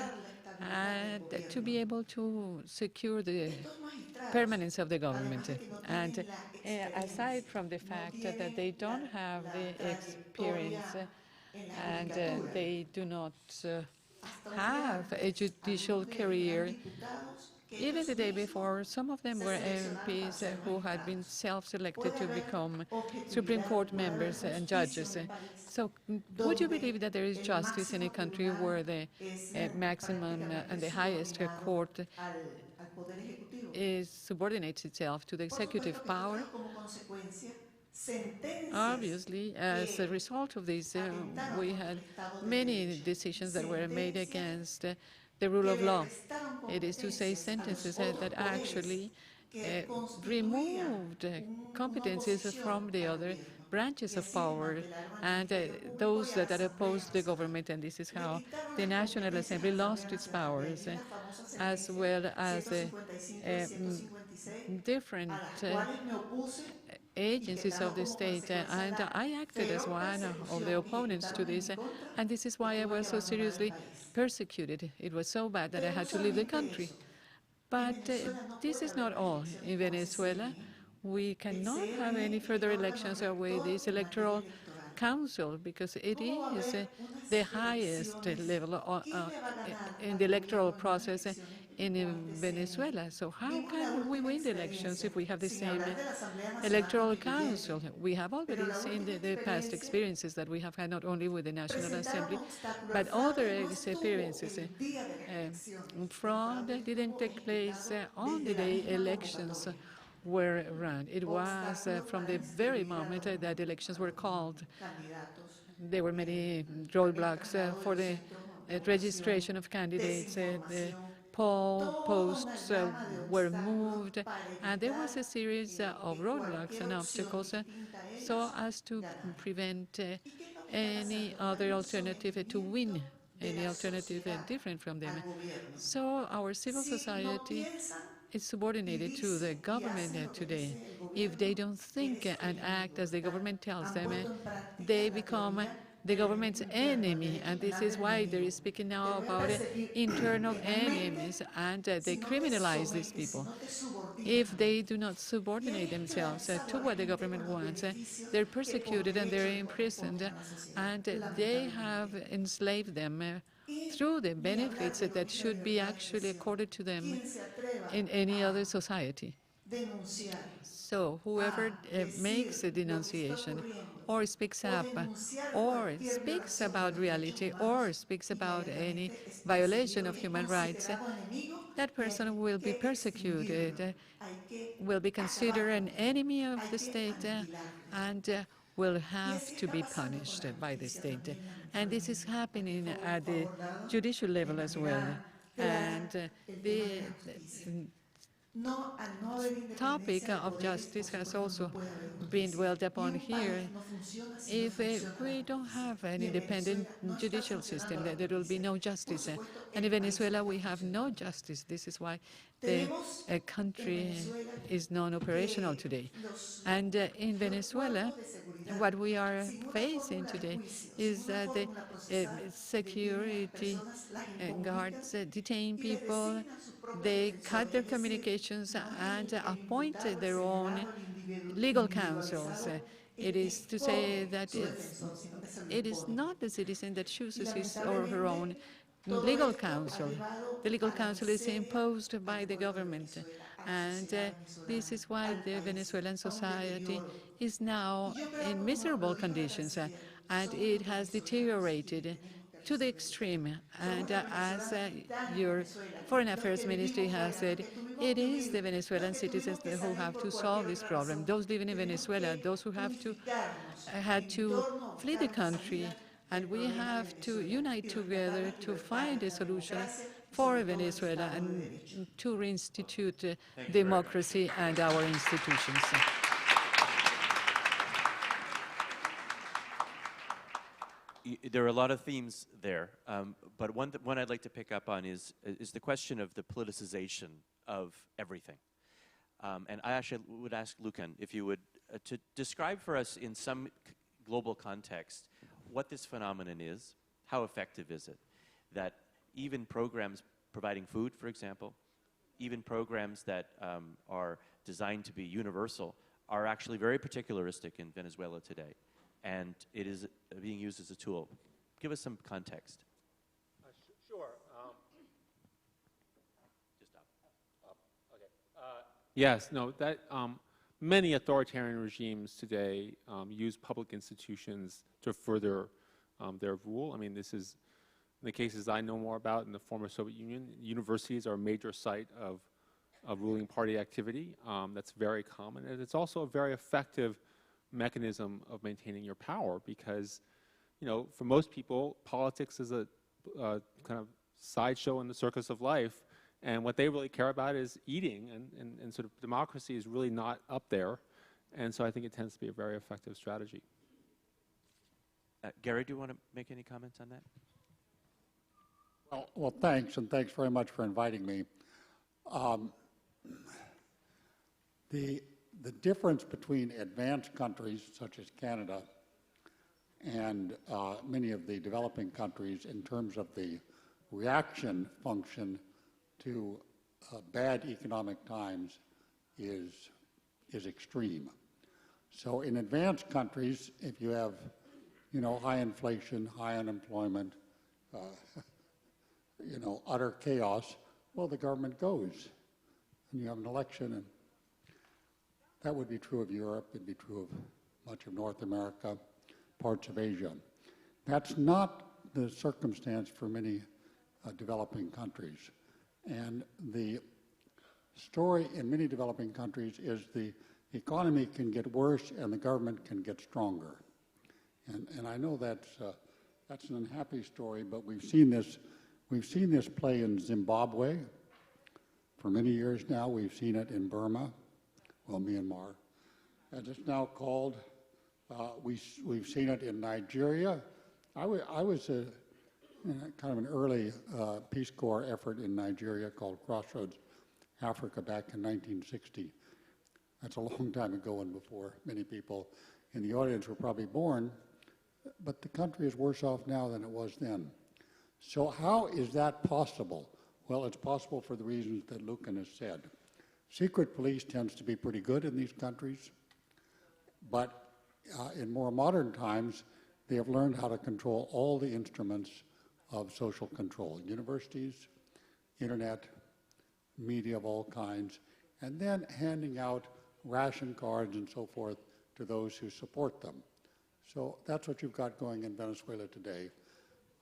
Speaker 8: to be able to secure the permanence of the government. And aside from the fact that they don't have the experience and they do not have a judicial career, even the day before, some of them were MPs who had been self-selected to become Supreme Court members and judges. So would you believe that there is justice in a country where the maximum and the highest court subordinates itself to the executive power? Obviously, as a result of this, we had many decisions that were made against the rule of law. It is to say sentences that actually removed competencies from the other branches of power and those that opposed the government, and this is how the National Assembly lost its powers, as well as different agencies of the state, and I acted as one of the opponents to this, and this is why I was so seriously persecuted. It was so bad that I had to leave the country. But this is not all. In Venezuela, we cannot have any further elections with this electoral council because it is the highest level in the electoral process in Venezuela. So how can we win the elections if we have the same electoral council? We have already seen the past experiences that we have had not only with the National Assembly, but other experiences. Fraud didn't take place on the day elections were run. It was from the very moment that elections were called. There were many roadblocks for the registration of candidates. The poll posts were moved, and there was a series of roadblocks and obstacles so as to prevent any other alternative to win, any alternative different from them. So our civil society is subordinated to the government today. If they don't think and act as the government tells them, they become the government's enemy, and this is why there is speaking now about internal enemies, and they criminalize these people. If they do not subordinate themselves to what the government wants, they're persecuted and they're imprisoned, and they have enslaved them through the benefits that should be actually accorded to them in any other society. So whoever makes a denunciation or speaks up or speaks about reality or speaks about any violation of human rights, that person will be persecuted, will be considered an enemy of the state, and will have to be punished by the state. And this is happening at the judicial level as well. And topic of justice has also been dwelled upon here. If we don't have an independent judicial system, there will be no justice. And in Venezuela, we have no justice. This is why the country is non-operational today. And in Venezuela, what we are facing today is that the security guards detain people, they cut their communications and appoint their own legal counsels. It is to say that it is not the citizen that chooses his or her own legal counsel. The legal counsel is imposed by the government. And this is why the Venezuelan society is now in miserable conditions, and it has deteriorated to the extreme. And as your Foreign Affairs Ministry has said, it is the Venezuelan citizens who have to solve this problem. Those living in Venezuela, those who have had to flee the country, and we have to unite together to find a solution for Venezuela and to reinstitute democracy and our institutions.
Speaker 5: There are a lot of themes there, but one I'd like to pick up on is the question of the politicization of everything. And I actually would ask Lucan if you would to describe for us in some global context what this phenomenon is, how effective is it, that even programs providing food, for example, even programs that are designed to be universal are actually very particularistic in Venezuela today. And it is being used as a tool. Give us some context.
Speaker 2: Sure. Just up. Okay. Yes. No. That many authoritarian regimes today use public institutions to further their rule. I mean, this is in the cases I know more about in the former Soviet Union. Universities are a major site of ruling party activity. That's very common, and it's also a very effective mechanism of maintaining your power because, you know, for most people, politics is a kind of sideshow in the circus of life, and what they really care about is eating, and sort of democracy is really not up there, and so I think it tends to be a very effective strategy.
Speaker 5: Gary, do you want to make any comments on that?
Speaker 9: Well, thanks, and thanks very much for inviting me. The difference between advanced countries such as Canada and many of the developing countries in terms of the reaction function to bad economic times is extreme. So in advanced countries, if you have, you know, high inflation, high unemployment, you know, utter chaos, well, the government goes, and you have an election, and that would be true of Europe. It'd be true of much of North America, parts of Asia. That's not the circumstance for many developing countries. And the story in many developing countries is the economy can get worse and the government can get stronger. And I know that's an unhappy story, but we've seen this play in Zimbabwe for many years now. We've seen it in Burma. Well, Myanmar, as it's now called. We've seen it in Nigeria. I was kind of an early Peace Corps effort in Nigeria called Crossroads Africa back in 1960. That's a long time ago and before many people in the audience were probably born, but the country is worse off now than it was then. So how is that possible? Well, it's possible for the reasons that Lucan has said. Secret police tends to be pretty good in these countries, but in more modern times, they have learned how to control all the instruments of social control, universities, internet, media of all kinds, and then handing out ration cards and so forth to those who support them. So that's what you've got going in Venezuela today.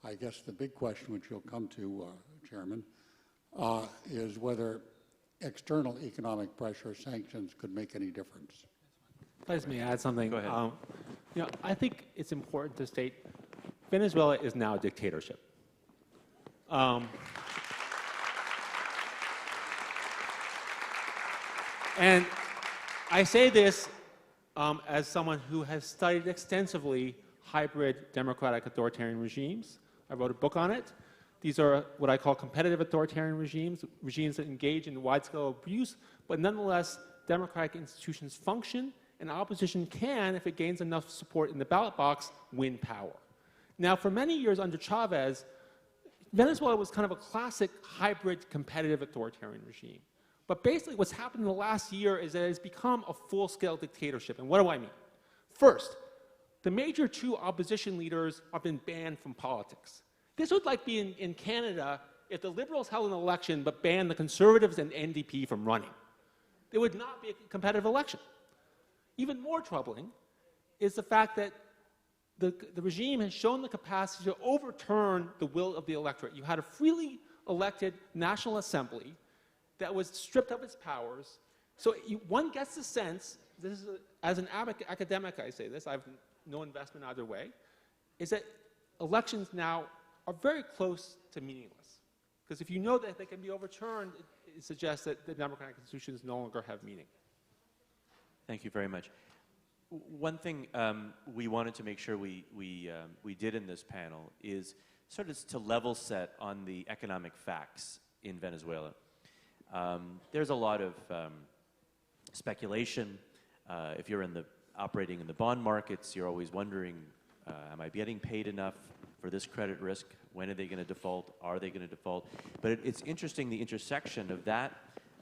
Speaker 9: I guess the big question, which you'll come to, Chairman, is whether external economic pressure, sanctions, could make any difference.
Speaker 2: Let me add something.
Speaker 5: Go ahead.
Speaker 2: You know, I think it's important to state Venezuela is now a dictatorship. And I say this as someone who has studied extensively hybrid democratic authoritarian regimes. I wrote a book on it. These are what I call competitive authoritarian regimes, regimes that engage in wide-scale abuse, but nonetheless, democratic institutions function, and opposition can, if it gains enough support in the ballot box, win power. Now, for many years under Chavez, Venezuela was kind of a classic hybrid competitive authoritarian regime. But basically what's happened in the last year is that it has become a full-scale dictatorship. And what do I mean? First, the major two opposition leaders have been banned from politics. This would like be in Canada if the Liberals held an election but banned the Conservatives and NDP from running. There would not be a competitive election. Even more troubling is the fact that the regime has shown the capacity to overturn the will of the electorate. You had a freely elected National Assembly that was stripped of its powers. So one gets the sense, this is as an academic I say this, I have no investment either way, is that elections now are very close to meaningless. Because if you know that they can be overturned, it suggests that the democratic institutions no longer have meaning.
Speaker 5: Thank you very much. One thing we wanted to make sure we did in this panel is sort of to level set on the economic facts in Venezuela. There's a lot of speculation. If you're operating in the bond markets, you're always wondering, am I getting paid enough for this credit risk? When are they going to default? Are they going to default? But it's interesting, the intersection of that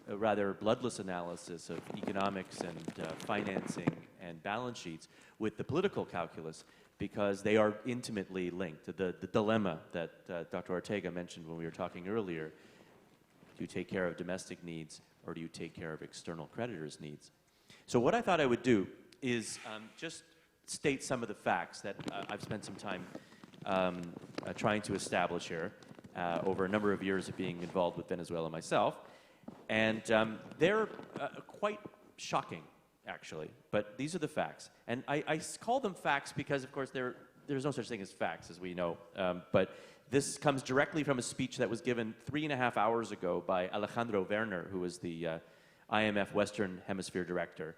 Speaker 5: rather bloodless analysis of economics and financing and balance sheets with the political calculus, because they are intimately linked. The dilemma that Dr. Ortega mentioned when we were talking earlier: do you take care of domestic needs, or do you take care of external creditors' needs? So what I thought I would do is just state some of the facts that I've spent some time trying to establish here over a number of years of being involved with Venezuela myself. And they're quite shocking, actually, but these are the facts. And I call them facts because, of course, there's no such thing as facts, as we know. But this comes directly from a speech that was given 3.5 hours ago by Alejandro Werner, who is the IMF Western Hemisphere Director,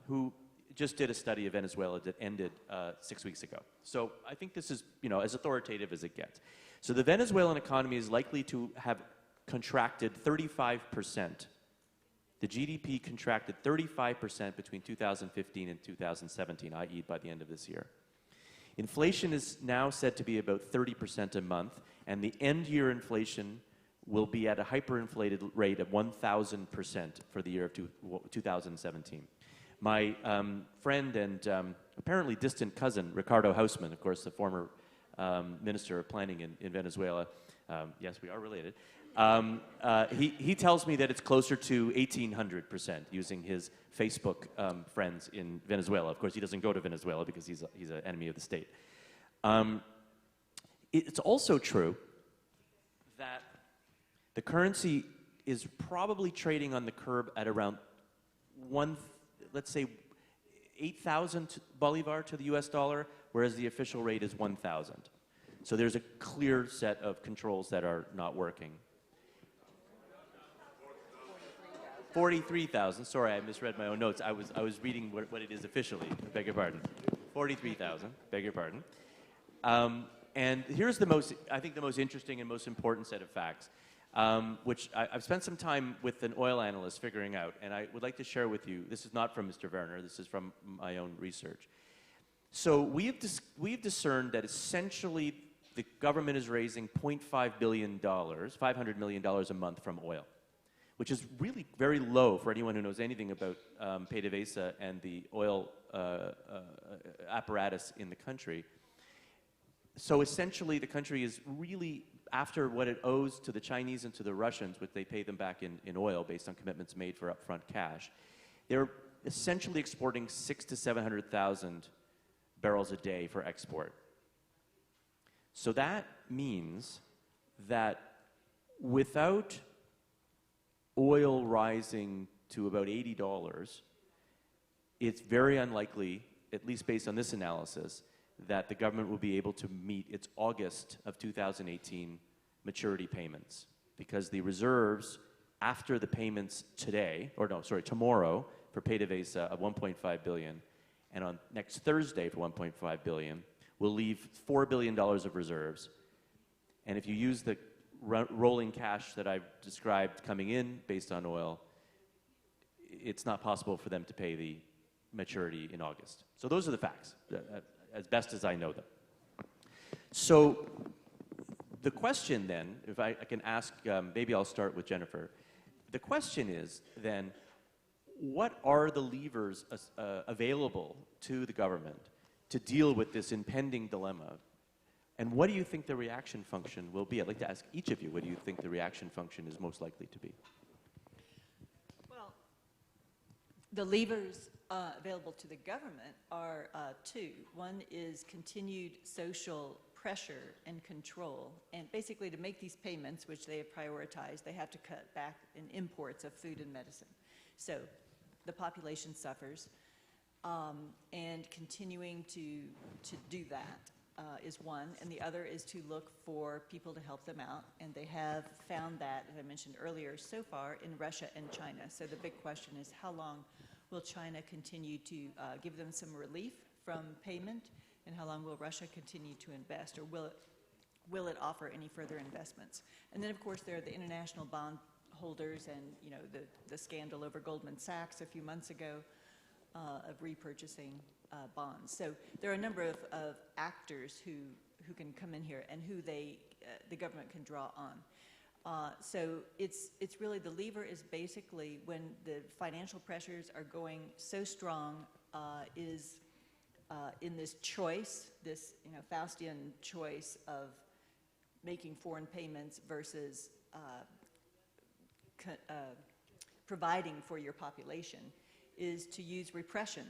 Speaker 5: who just did a study of Venezuela that ended 6 weeks ago. So I think this is, as authoritative as it gets. So the Venezuelan economy is likely to have contracted 35%. The GDP contracted 35% between 2015 and 2017, i.e. by the end of this year. Inflation is now said to be about 30% a month, and the end-year inflation will be at a hyperinflated rate of 1,000% for the year of 2017. My friend and apparently distant cousin, Ricardo Hausmann, of course, the former Minister of Planning in Venezuela, yes, we are related, he tells me that it's closer to 1,800% using his Facebook friends in Venezuela. Of course, he doesn't go to Venezuela because he's an enemy of the state. It's also true that the currency is probably trading on the curb at around let's say 8,000 bolivar to the US dollar, whereas the official rate is 1,000. So there's a clear set of controls that are not working. 43,000. Sorry, I misread my own notes. I was reading what it is officially. Beg your pardon. 43,000. Beg your pardon. And here's I think the most interesting and most important set of facts, which I've spent some time with an oil analyst figuring out, and I would like to share with you. This is not from Mr. Werner. This is from my own research. So we have discerned that essentially the government is raising $0.5 billion, $500 million a month from oil, which is really very low for anyone who knows anything about PDVSA and the oil apparatus in the country. So essentially the country is really, after what it owes to the Chinese and to the Russians, which they pay them back in oil based on commitments made for upfront cash, they're essentially exporting 600,000 to 700,000 barrels a day for export. So that means that without oil rising to about $80, it's very unlikely, at least based on this analysis, that the government will be able to meet its August of 2018 maturity payments, because the reserves after the payments today, or no, sorry, tomorrow for PDVSA of 1.5 billion, and on next Thursday for 1.5 billion, will leave $4 billion of reserves. And if you use the rolling cash that I've described coming in based on oil, it's not possible for them to pay the maturity in August. So those are the facts, as best as I know them. So the question then, if I can ask, maybe I'll start with Jennifer. The question is then, what are the levers available to the government to deal with this impending dilemma? And what do you think the reaction function will be? I'd like to ask each of you, what do you think the reaction function is most likely to be?
Speaker 6: Well, the levers available to the government are two. One is continued social pressure and control, and basically to make these payments, which they have prioritized, they have to cut back in imports of food and medicine. So the population suffers, and continuing to do that is one, and the other is to look for people to help them out, and they have found that, as I mentioned earlier, so far in Russia and China. So the big question is, how long will China continue to give them some relief from payment, and how long will Russia continue to invest, or will it offer any further investments? And then, of course, there are the international bond holders, and the scandal over Goldman Sachs a few months ago of repurchasing bonds. So there are a number of actors who can come in here and who the government can draw on. So it's really, the lever is basically when the financial pressures are going so strong, is in this choice, this Faustian choice of making foreign payments versus providing for your population, is to use repression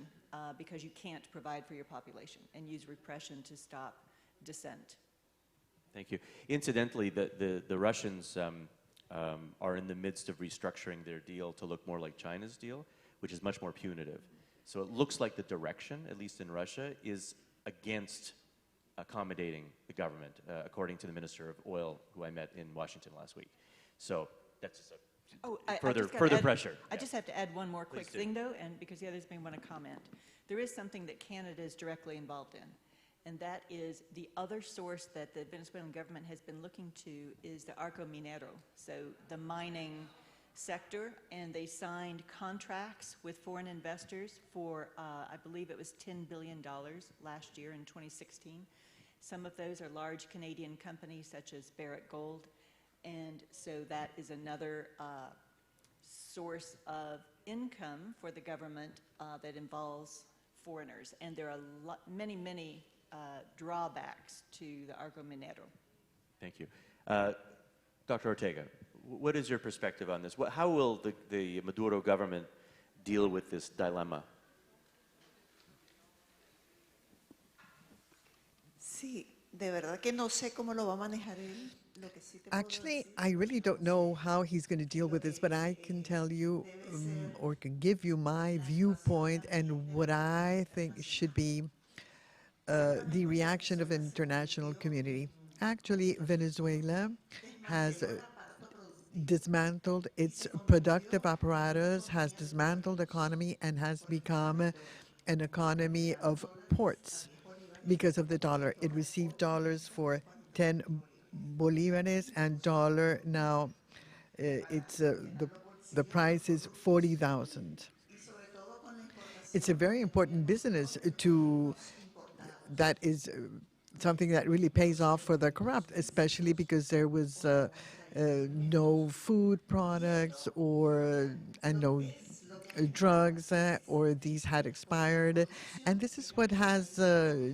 Speaker 6: because you can't provide for your population, and use repression to stop dissent.
Speaker 5: Thank you. Incidentally, the Russians are in the midst of restructuring their deal to look more like China's deal, which is much more punitive. So it looks like the direction, at least in Russia, is against accommodating the government, according to the Minister of Oil, who I met in Washington last week. So that's just further pressure.
Speaker 6: I just have to add one more quick thing, though, and because the others may want to comment. There is something that Canada is directly involved in, and that is the other source that the Venezuelan government has been looking to is the arco minero, so the mining sector, and they signed contracts with foreign investors for, I believe it was $10 billion last year in 2016. Some of those are large Canadian companies such as Barrick Gold, and so that is another source of income for the government that involves foreigners, and there are many drawbacks to the arco minero.
Speaker 5: Thank you. Dr. Ortega, what is your perspective on this? How will the Maduro government deal with this dilemma?
Speaker 10: Sí, de verdad que no sé cómo lo va a manejar él. Lo que sí te puedo
Speaker 7: Actually,
Speaker 10: decir,
Speaker 7: I really don't know how he's going to deal with this, but I can tell you or can give you my viewpoint and what I think should be the reaction of the international community. Actually, Venezuela has dismantled its productive apparatus, has dismantled economy, and has become an economy of ports because of the dollar. It received dollars for 10 bolivares, and dollar now, the price is 40,000. It's a very important business that is something that really pays off for the corrupt, especially because there was no food products and no drugs, or these had expired. And this is what has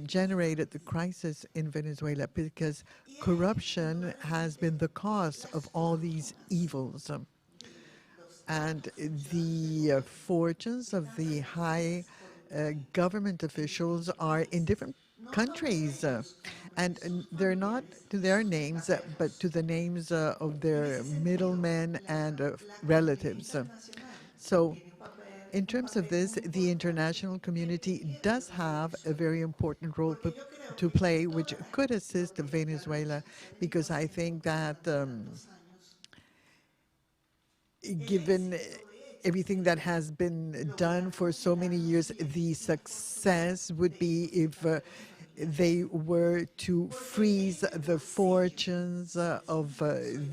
Speaker 7: generated the crisis in Venezuela, because corruption has been the cause of all these evils. And the fortunes of the high government officials are in different countries, and they're not to their names, but to the names of their middlemen and relatives. So in terms of this, the international community does have a very important role to play, which could assist Venezuela, because I think that given everything that has been done for so many years, the success would be if they were to freeze the fortunes of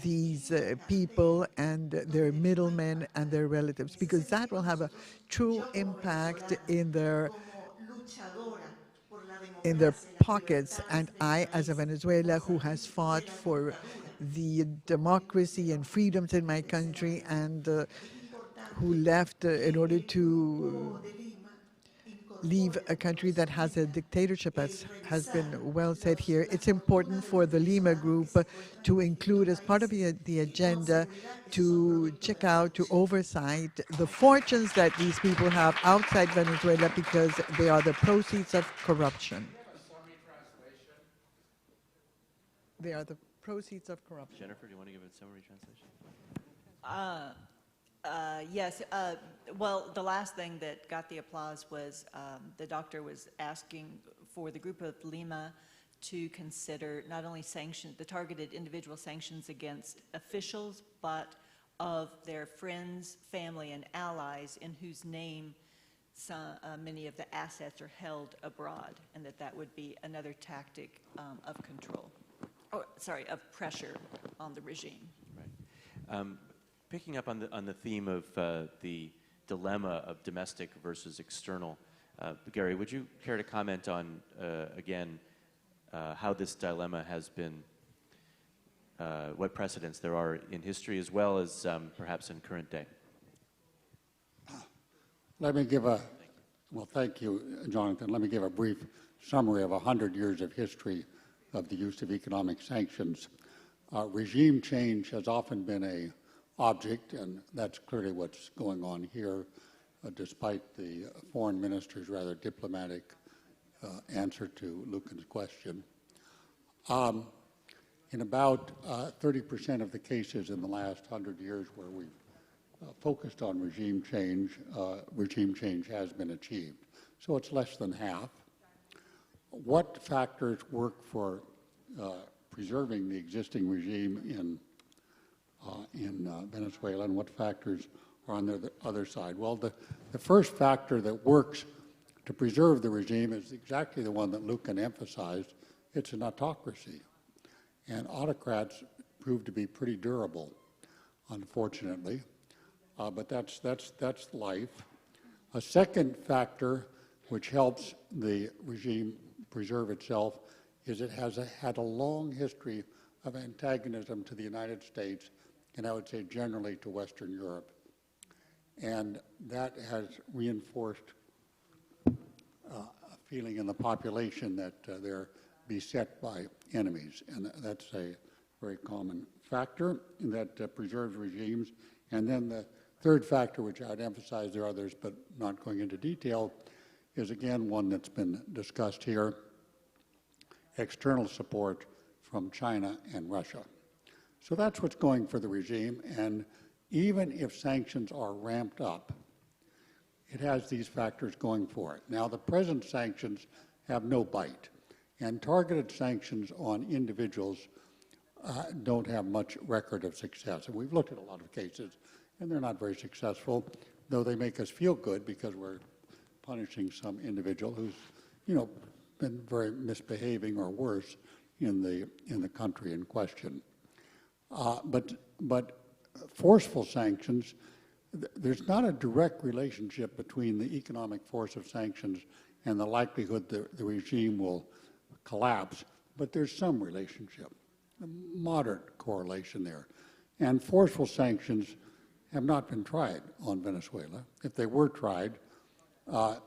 Speaker 7: these people and their middlemen and their relatives, because that will have a true impact in their pockets. And I, as a Venezuela who has fought for the democracy and freedoms in my country and who left in order to leave a country that has a dictatorship, as has been well said here, it's important for the Lima group to include as part of the agenda to check out, to oversight the fortunes that these people have outside Venezuela because they are the proceeds of corruption. They are the proceeds of corruption.
Speaker 5: Jennifer, do you want to give a summary translation?
Speaker 6: Yes. Well, the last thing that got the applause was the doctor was asking for the group of Lima to consider not only sanctions, the targeted individual sanctions against officials, but of their friends, family, and allies in whose name many of the assets are held abroad, and that would be another tactic of control, or sorry, of pressure on the regime.
Speaker 5: Right. Picking up on the theme of the dilemma of domestic versus external, Gary, would you care to comment on, again, how this dilemma has been, what precedents there are in history as well as perhaps in current day?
Speaker 9: Let me give a, well, thank you, Jonathan. Let me give a brief summary of 100 years of history of the use of economic sanctions. Regime change has often been a object, and that's clearly what's going on here, despite the foreign minister's rather diplomatic answer to Lucan's question. In about 30% of the cases in the last 100 years where we've focused on regime change has been achieved. So it's less than half. What factors work for preserving the existing regime in Venezuela, and what factors are on the other side? Well, the first factor that works to preserve the regime is exactly the one that Lucan emphasized. It's an autocracy. And autocrats prove to be pretty durable, unfortunately. But that's life. A second factor which helps the regime preserve itself is it has had a long history of antagonism to the United States, and I would say generally to Western Europe. And that has reinforced a feeling in the population that they're beset by enemies. And that's a very common factor that preserves regimes. And then the third factor, which I'd emphasize, there are others, but not going into detail, is again one that's been discussed here: external support from China and Russia. So that's what's going for the regime, and even if sanctions are ramped up, it has these factors going for it. Now, the present sanctions have no bite, and targeted sanctions on individuals don't have much record of success. And we've looked at a lot of cases, and they're not very successful, though they make us feel good because we're punishing some individual who's, been very misbehaving or worse in the country in question. But forceful sanctions, there's not a direct relationship between the economic force of sanctions and the likelihood that the regime will collapse, but there's some relationship, a moderate correlation there. And forceful sanctions have not been tried on Venezuela. If they were tried,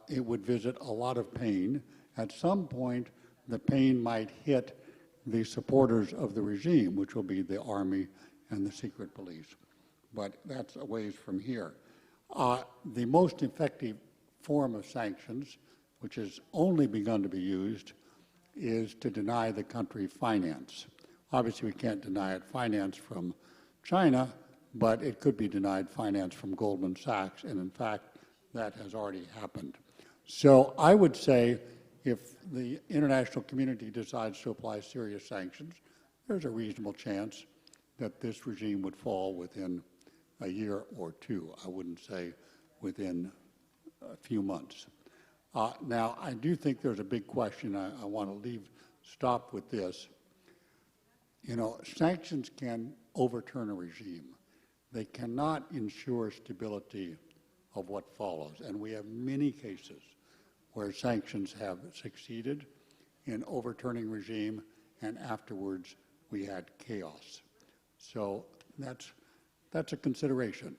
Speaker 9: it would visit a lot of pain. At some point, the pain might hit the supporters of the regime, which will be the army and the secret police. But that's a ways from here. The most effective form of sanctions, which has only begun to be used, is to deny the country finance. Obviously, we can't deny it finance from China, but it could be denied finance from Goldman Sachs, and in fact, that has already happened. So I would say if the international community decides to apply serious sanctions, there's a reasonable chance that this regime would fall within a year or two. I wouldn't say within a few months. Now, I do think there's a big question. I want to stop with this. You know, sanctions can overturn a regime. They cannot ensure stability of what follows. And we have many cases where sanctions have succeeded in overturning regime, and afterwards we had chaos. So that's a consideration.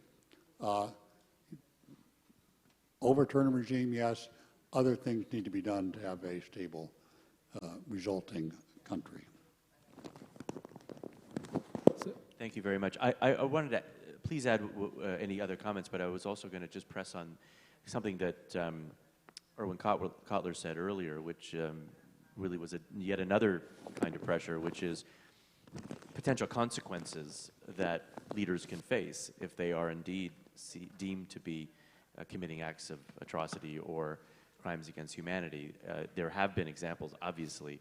Speaker 9: Overturn a regime, yes. Other things need to be done to have a stable, resulting country.
Speaker 5: Thank you very much. I wanted to please add any other comments, but I was also going to just press on something that Erwin Kotler said earlier, which really was yet another kind of pressure, which is potential consequences that leaders can face if they are indeed deemed to be committing acts of atrocity or crimes against humanity. There have been examples, obviously,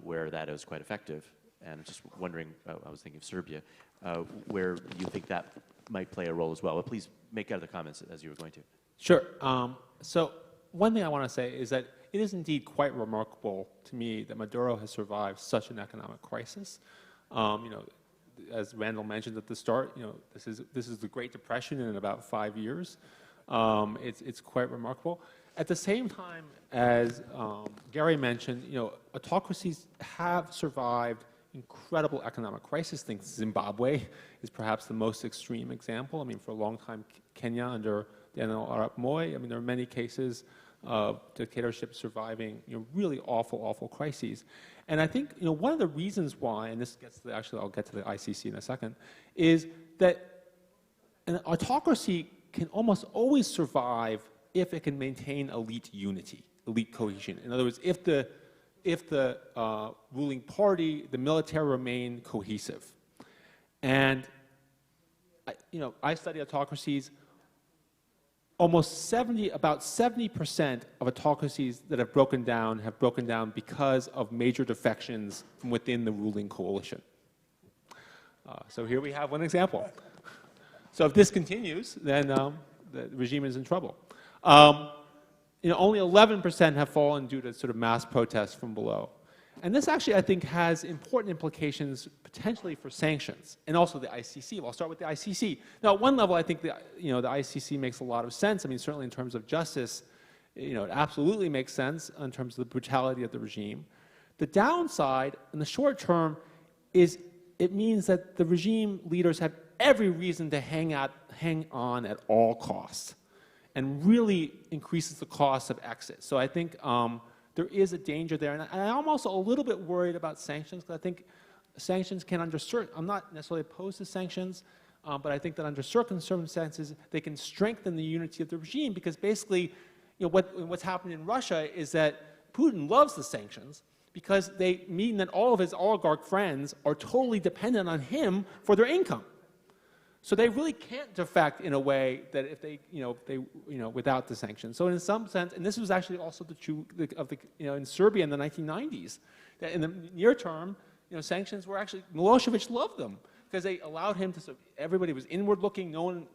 Speaker 5: where that is quite effective. And I'm just wondering, I was thinking of Serbia, where you think that might play a role as well. But please make other comments as you were going to.
Speaker 2: Sure. So one thing I want to say is that it is indeed quite remarkable to me that Maduro has survived such an economic crisis. You know, as Randall mentioned at the start, you know, this is the Great Depression in about 5 years. It's quite remarkable. At the same time, as Gary mentioned, you know, autocracies have survived incredible economic crisis. I think Zimbabwe is perhaps the most extreme example. I mean, for a long time, Kenya under Daniel Arap Moi. I mean, there are many cases of dictatorship surviving, you know, really awful, awful crises. And I think, you know, one of the reasons why, and this gets to actually, I'll get to the ICC in a second, is that an autocracy can almost always survive if it can maintain elite unity, elite cohesion. In other words, if the ruling party, the military remain cohesive. And, you know, I study autocracies. About 70% of autocracies that have broken down because of major defections from within the ruling coalition. So here we have one example. So if this continues, then the regime is in trouble. You know, only 11% have fallen due to sort of mass protests from below. And this actually, I think, has important implications potentially for sanctions and also the ICC. Well, I'll start with the ICC. Now, at one level, I think the ICC makes a lot of sense. I mean, certainly in terms of justice, you know, it absolutely makes sense in terms of the brutality of the regime. The downside, in the short term, is it means that the regime leaders have every reason to hang on at all costs, and really increases the cost of exit. So I think there is a danger there. And I'm also a little bit worried about sanctions, because I think sanctions can, I'm not necessarily opposed to sanctions, but I think that under certain circumstances, they can strengthen the unity of the regime, because basically, you know, what's happened in Russia is that Putin loves the sanctions because they mean that all of his oligarch friends are totally dependent on him for their income. So they really can't defect in a way that if they, without the sanctions. So in some sense, and this was actually also the true of the, in Serbia in the 1990s, that in the near term, sanctions were actually, Milosevic loved them because they allowed him to, everybody was inward looking, no one,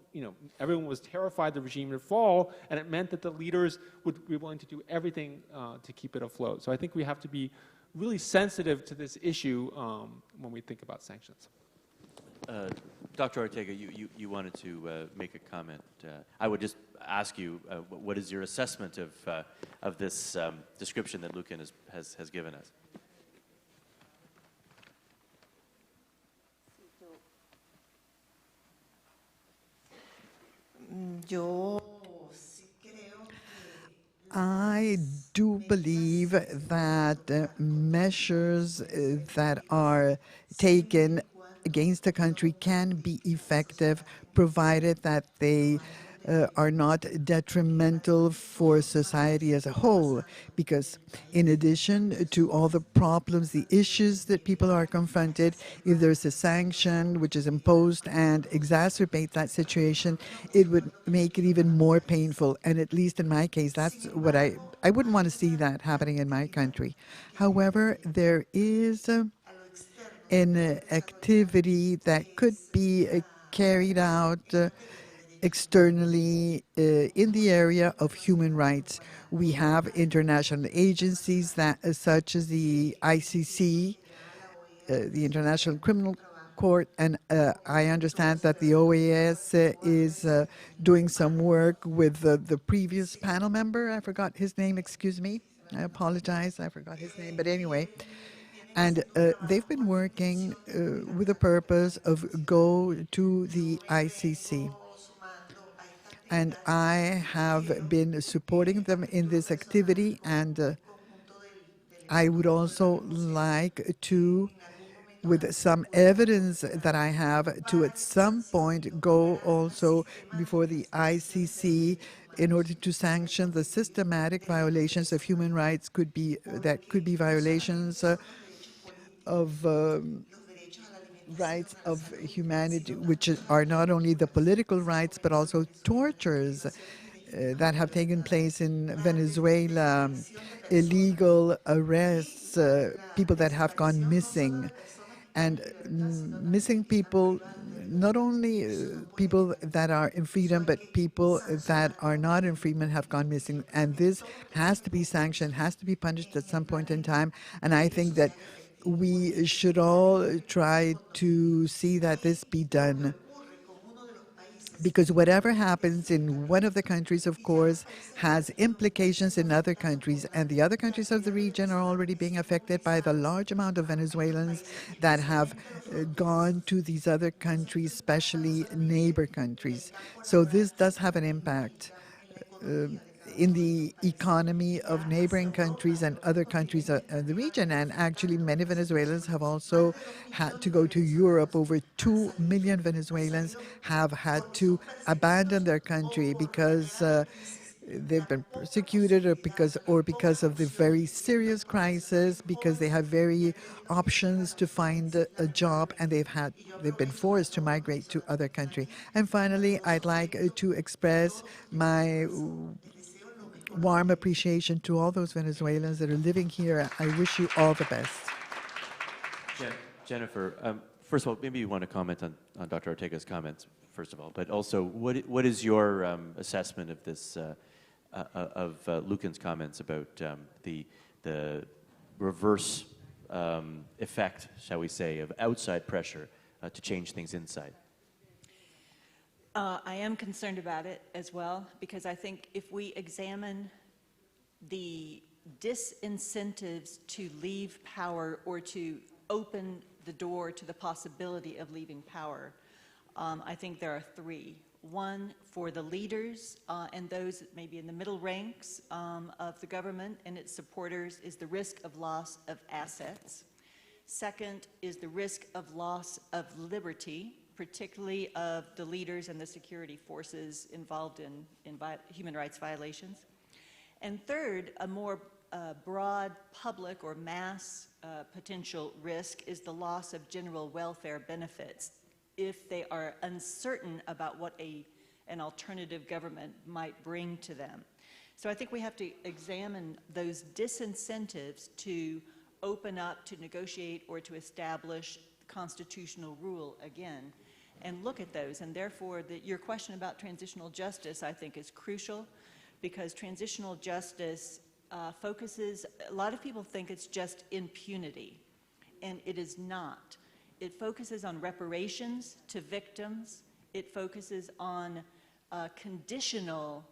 Speaker 2: everyone was terrified the regime would fall, and it meant that the leaders would be willing to do everything to keep it afloat. So I think we have to be really sensitive to this issue when we think about sanctions.
Speaker 5: Dr. Ortega, you wanted to make a comment. I would just ask you, what is your assessment of this description that Lucan has given us?
Speaker 7: I do believe that measures that are taken against a country can be effective, provided that they are not detrimental for society as a whole. Because in addition to all the problems, the issues that people are confronted, if there's a sanction which is imposed and exacerbates that situation, it would make it even more painful. And at least in my case, that's what I wouldn't want to see that happening in my country. However, there is an activity that could be carried out externally in the area of human rights. We have international agencies such as the ICC, the International Criminal Court, and I understand that the OAS is doing some work with the previous panel member. I forgot his name, excuse me. I apologize, I forgot his name, but anyway. And they've been working with the purpose of go to the ICC. And I have been supporting them in this activity, and I would also like to, with some evidence that I have, to at some point go also before the ICC in order to sanction the systematic violations of human rights that could be violations of rights of humanity, which are not only the political rights but also tortures that have taken place in Venezuela, illegal arrests, people that have gone missing, and missing people, not only people that are in freedom, but people that are not in freedom have gone missing. And this has to be sanctioned, has to be punished at some point in time. And I think that we should all try to see that this be done. Because whatever happens in one of the countries, of course, has implications in other countries. And the other countries of the region are already being affected by the large amount of Venezuelans that have gone to these other countries, especially neighbor countries. So this does have an impact in the economy of neighboring countries and other countries of the region. And actually, many Venezuelans have also had to go to Europe. Over 2 million Venezuelans have had to abandon their country because they've been persecuted or because of the very serious crisis, because they have very options to find a job, and they've been forced to migrate to other country. And finally, I'd like to express my warm appreciation to all those Venezuelans that are living here. I wish you all the best.
Speaker 5: Jennifer, first of all, maybe you want to comment on Dr. Ortega's comments, first of all, but also what is your assessment of this, of Lucan's comments about the reverse effect, shall we say, of outside pressure to change things inside?
Speaker 6: I am concerned about it as well, because I think if we examine the disincentives to leave power or to open the door to the possibility of leaving power, I think there are three. One, for the leaders and those maybe in the middle ranks of the government and its supporters, is the risk of loss of assets. Second is the risk of loss of liberty, particularly of the leaders and the security forces involved in human rights violations. And third, a more broad public or mass potential risk is the loss of general welfare benefits if they are uncertain about what an alternative government might bring to them. So I think we have to examine those disincentives to open up, to negotiate, or to establish constitutional rule again, and look at those. And therefore, your question about transitional justice, I think, is crucial, because transitional justice focuses, a lot of people think it's just impunity, and it is not. It focuses on reparations to victims. It focuses on conditional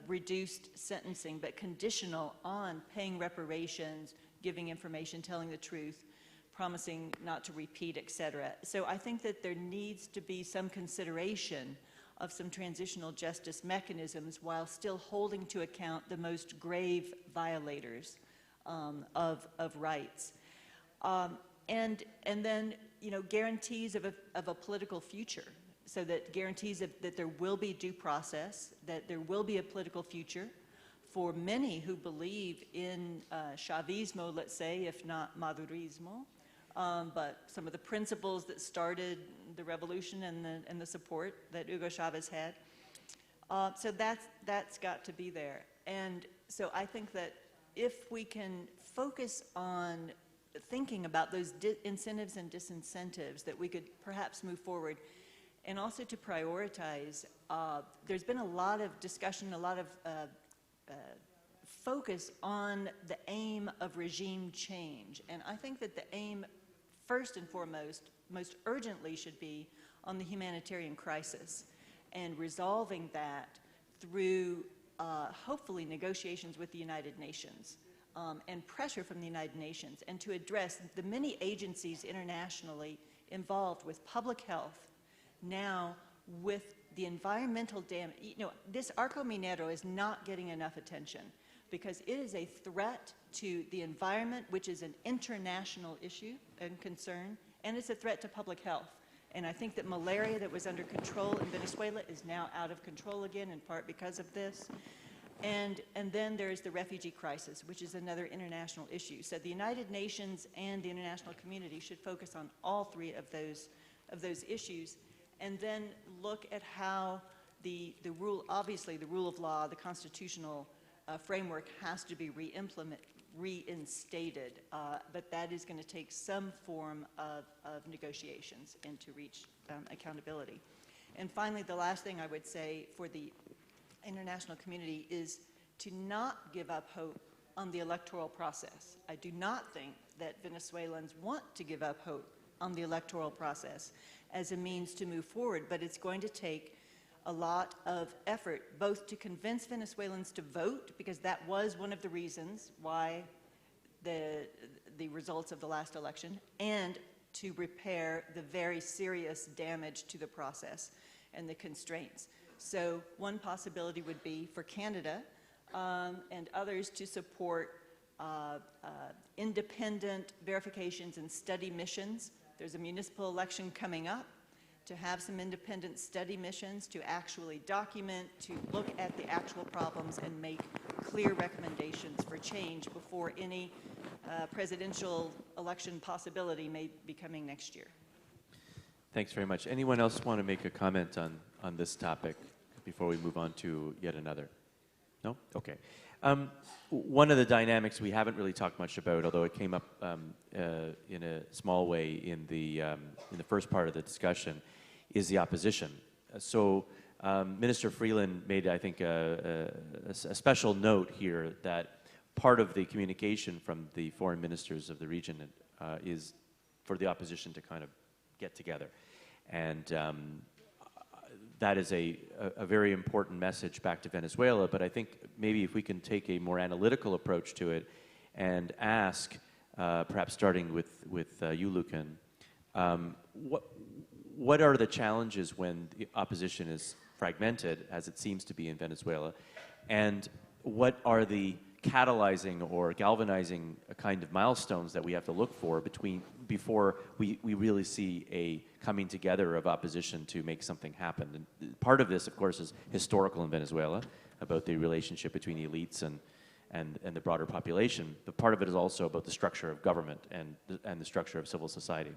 Speaker 6: reduced sentencing, but conditional on paying reparations, giving information, telling the truth, promising not to repeat, etc. So I think that there needs to be some consideration of some transitional justice mechanisms while still holding to account the most grave violators of rights. And then, guarantees of a political future, so that guarantees that there will be due process, that there will be a political future for many who believe in Chavismo, let's say, if not Madurismo, but some of the principles that started the revolution and the support that Hugo Chavez had. So that's got to be there. And so I think that if we can focus on thinking about those incentives and disincentives, that we could perhaps move forward. and also to prioritize. There's been a lot of discussion, a lot of focus on the aim of regime change. And I think that the aim, first and foremost, most urgently should be on the humanitarian crisis and resolving that through hopefully negotiations with the United Nations and pressure from the United Nations, and to address the many agencies internationally involved with public health, now with the environmental damage. You know, this Arco Minero is not getting enough attention because it is a threat to the environment, which is an international issue and concern, and it's a threat to public health. And I think that malaria that was under control in Venezuela is now out of control again, in part because of this. And then there's the refugee crisis, which is another international issue. So the United Nations and the international community should focus on all three of those issues, and then look at how the rule, obviously the rule of law, the constitutional framework has to be reinstated, but that is going to take some form of negotiations and to reach accountability. And finally, the last thing I would say for the international community is to not give up hope on the electoral process. I do not think that Venezuelans want to give up hope on the electoral process as a means to move forward, but it's going to take a lot of effort, both to convince Venezuelans to vote, because that was one of the reasons why the results of the last election, and to repair the very serious damage to the process and the constraints. So one possibility would be for Canada and others to support independent verifications and study missions. There's a municipal election coming up, to have some independent study missions to actually document, to look at the actual problems and make clear recommendations for change before any presidential election possibility may be coming next year.
Speaker 5: Thanks very much. Anyone else want to make a comment on this topic before we move on to yet another? No? Okay. One of the dynamics we haven't really talked much about, although it came up in a small way in the first part of the discussion, is the opposition. So Minister Freeland made, I think, a special note here that part of the communication from the foreign ministers of the region is for the opposition to kind of get together. And that is a very important message back to Venezuela, but I think maybe if we can take a more analytical approach to it and ask, perhaps starting with you, Lucan, what are the challenges when the opposition is fragmented, as it seems to be in Venezuela, and what are the catalyzing or galvanizing kind of milestones that we have to look for before we really see a coming together of opposition to make something happen? And part of this, of course, is historical in Venezuela, about the relationship between the elites and the broader population, but part of it is also about the structure of government and the structure of civil society.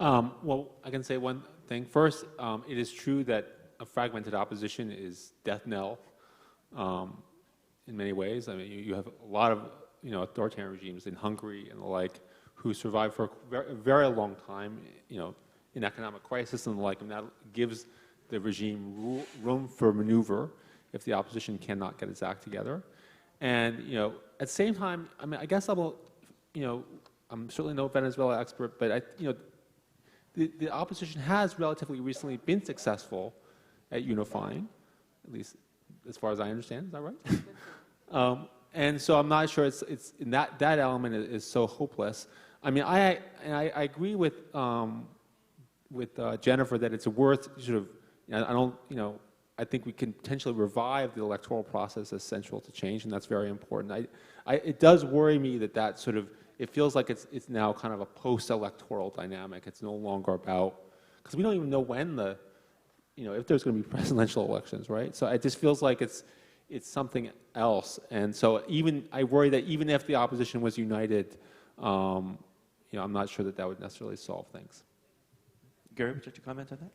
Speaker 2: Well, I can say one thing. First, it is true that a fragmented opposition is death knell in many ways. I mean, you have a lot of authoritarian regimes in Hungary and the like who survive for a very long time, in economic crisis and the like, and that gives the regime room for maneuver if the opposition cannot get its act together. And at the same time, I mean, I guess I'm certainly no Venezuela expert, but the opposition has relatively recently been successful at unifying, at least as far as I understand. Is that right? And so I'm not sure it's in that element is so hopeless. I mean, I agree with Jennifer that it's worth sort of. I think we can potentially revive the electoral process as central to change, and that's very important. It does worry me that sort of, it feels like it's now kind of a post-electoral dynamic. It's no longer about, because we don't even know when if there's going to be presidential elections, right? So it just feels like it's something else. And so I worry that even if the opposition was united, I'm not sure that would necessarily solve things.
Speaker 5: Gary, would you like to comment on that?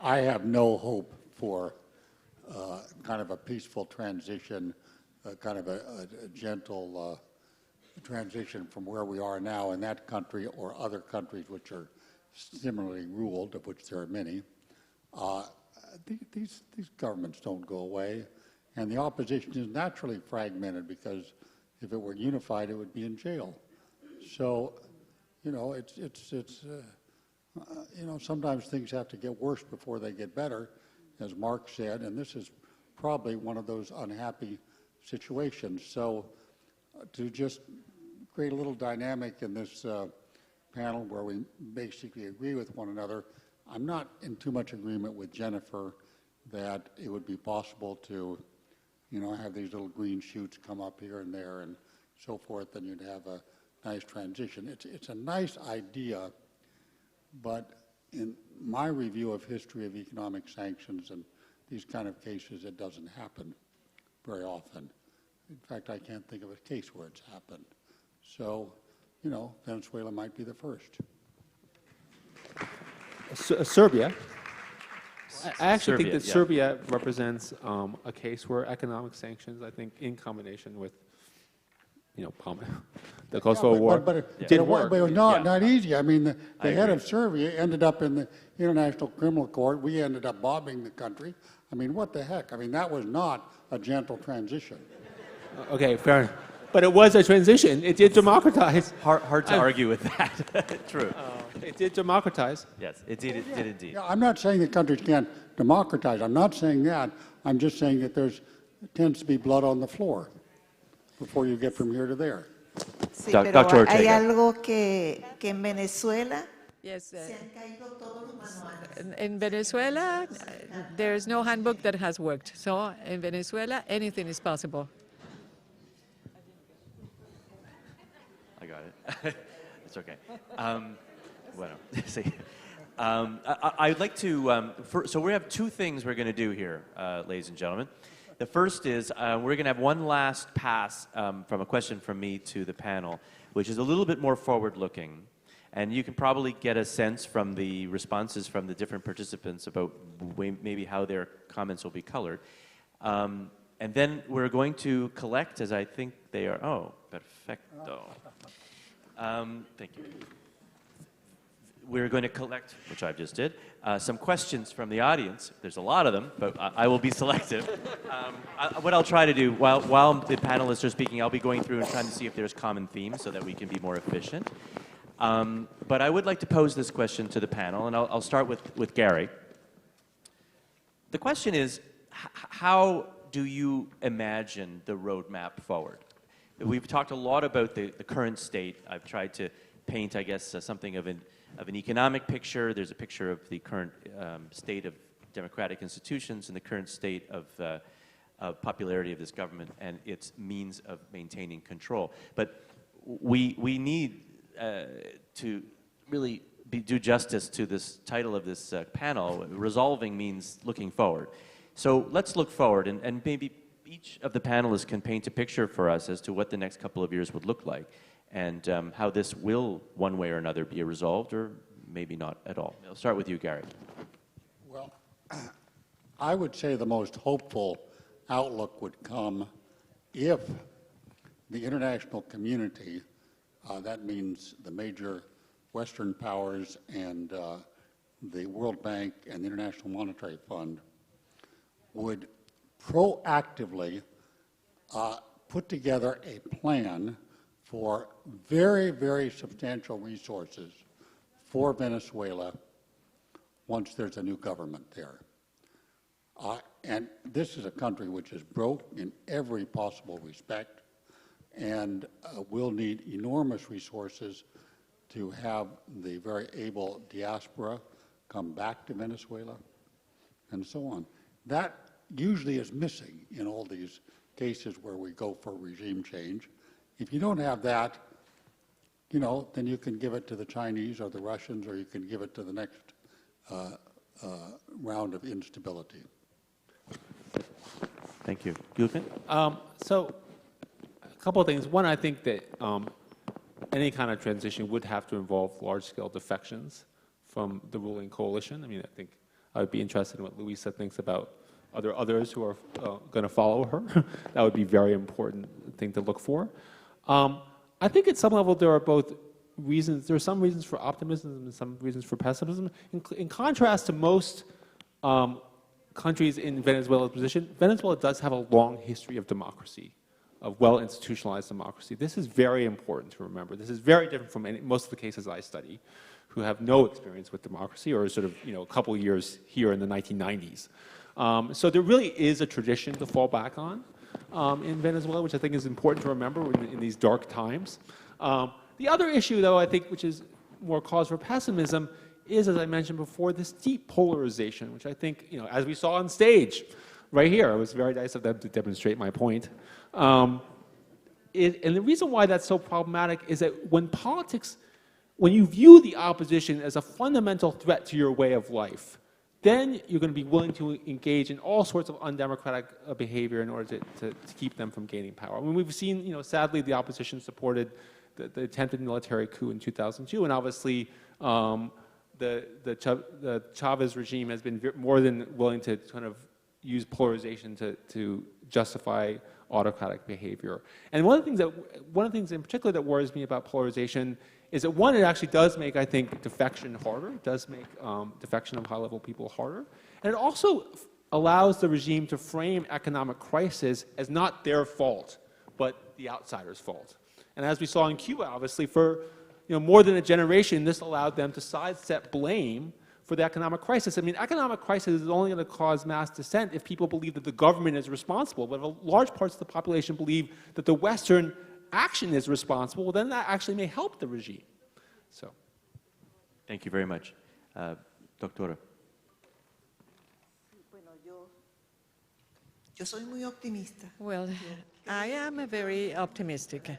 Speaker 9: I have no hope for kind of a peaceful transition, kind of a gentle transition from where we are now in that country or other countries which are similarly ruled, of which there are many, these governments don't go away, and the opposition is naturally fragmented because if it were unified, it would be in jail. So, you know, you know, sometimes things have to get worse before they get better, as Mark said, and this is probably one of those unhappy situations. So, to just create a little dynamic in this panel where we basically agree with one another, I'm not in too much agreement with Jennifer that it would be possible to, you know, have these little green shoots come up here and there and so forth, and you'd have a nice transition. It's a nice idea, but in my review of history of economic sanctions and these kind of cases, it doesn't happen very often. In fact, I can't think of a case where it's happened. So, you know, Venezuela might be the first.
Speaker 2: Serbia. I actually think that
Speaker 5: yeah.
Speaker 2: Serbia represents a case where economic sanctions, I think, in combination with, you know, the Kosovo War,
Speaker 9: But it
Speaker 2: did work.
Speaker 9: But it was not easy. I mean, the head of Serbia ended up in the International Criminal Court. We ended up bombing the country. I mean, what the heck? I mean, that was not a gentle transition.
Speaker 2: Okay, fair enough. But it was a transition. It did democratize.
Speaker 5: Hard to argue with that. True.
Speaker 2: It did democratize.
Speaker 5: Yes, it did indeed.
Speaker 9: Yeah, I'm not saying that countries can't democratize. I'm not saying that. I'm just saying that tends to be blood on the floor before you get from here to there.
Speaker 10: Sí,
Speaker 5: Dr.
Speaker 10: pero hay
Speaker 5: Ortega.
Speaker 10: algo que en Venezuela
Speaker 8: Yes,
Speaker 10: se han caído todos los manuales.
Speaker 8: in Venezuela, there is no handbook that has worked. So in Venezuela, anything is possible.
Speaker 5: I got it. It's okay. Bueno, sí. I'd like to, so we have two things we're going to do here, ladies and gentlemen. The first is we're going to have one last pass from a question from me to the panel, which is a little bit more forward-looking. And you can probably get a sense from the responses from the different participants about maybe how their comments will be colored. And then we're going to collect, as I think they are, oh, perfecto. Thank you. We're going to collect, which I just did, some questions from the audience. There's a lot of them, but I will be selective. What I'll try to do, while the panelists are speaking, I'll be going through and trying to see if there's common themes so that we can be more efficient. But I would like to pose this question to the panel, and I'll start with Gary. The question is, how do you imagine the roadmap forward? We've talked a lot about the current state. I've tried to paint, I guess, something of an economic picture. There's a picture of the current state of democratic institutions and the current state of popularity of this government and its means of maintaining control. But we need to really do justice to this title of this panel. Resolving means looking forward. So let's look forward, and maybe each of the panelists can paint a picture for us as to what the next couple of years would look like, and how this will, one way or another, be resolved, or maybe not at all. I'll start with you, Gary.
Speaker 9: Well, I would say the most hopeful outlook would come if the international community, that means the major Western powers and the World Bank and the International Monetary Fund, would proactively put together a plan for very, very substantial resources for Venezuela once there's a new government there. And this is a country which is broke in every possible respect and will need enormous resources to have the very able diaspora come back to Venezuela and so on. That usually is missing in all these cases where we go for regime change. If you don't have that, you know, then you can give it to the Chinese or the Russians, or you can give it to the next round of instability.
Speaker 5: Thank you. Gülkan?
Speaker 2: So a couple of things. One, I think that any kind of transition would have to involve large-scale defections from the ruling coalition. I mean, I think I would be interested in what Luisa thinks about others who are going to follow her. That would be a very important thing to look for. I think at some level there are both reasons, there are some reasons for optimism and some reasons for pessimism. In contrast to most countries in Venezuela's position, Venezuela does have a long history of democracy, of well-institutionalized democracy. This is very important to remember. This is very different from most of the cases I study, who have no experience with democracy or sort of, a couple years here in the 1990s. So there really is a tradition to fall back on in Venezuela, which I think is important to remember in these dark times. The other issue, though, I think, which is more cause for pessimism, is, as I mentioned before, this deep polarization, which I think, as we saw on stage right here, it was very nice of them to demonstrate my point. And the reason why that's so problematic is that when you view the opposition as a fundamental threat to your way of life, then you're going to be willing to engage in all sorts of undemocratic behavior in order to keep them from gaining power. I mean, we've seen, sadly, the opposition supported the attempted military coup in 2002, and obviously the Chavez regime has been more than willing to kind of use polarization to justify autocratic behavior. And one of the things in particular that worries me about polarization is that, one, it actually does make, I think, defection harder. It does make defection of high-level people harder. And it also allows the regime to frame economic crisis as not their fault, but the outsider's fault. And as we saw in Cuba, obviously, for more than a generation, this allowed them to sidestep blame for the economic crisis. I mean, economic crisis is only going to cause mass dissent if people believe that the government is responsible. But if large parts of the population believe that the Western action is responsible, well, then that actually may help the regime. So,
Speaker 5: thank you very much. Doctora.
Speaker 10: Yo soy muy optimista.
Speaker 8: Well, I am very optimistic.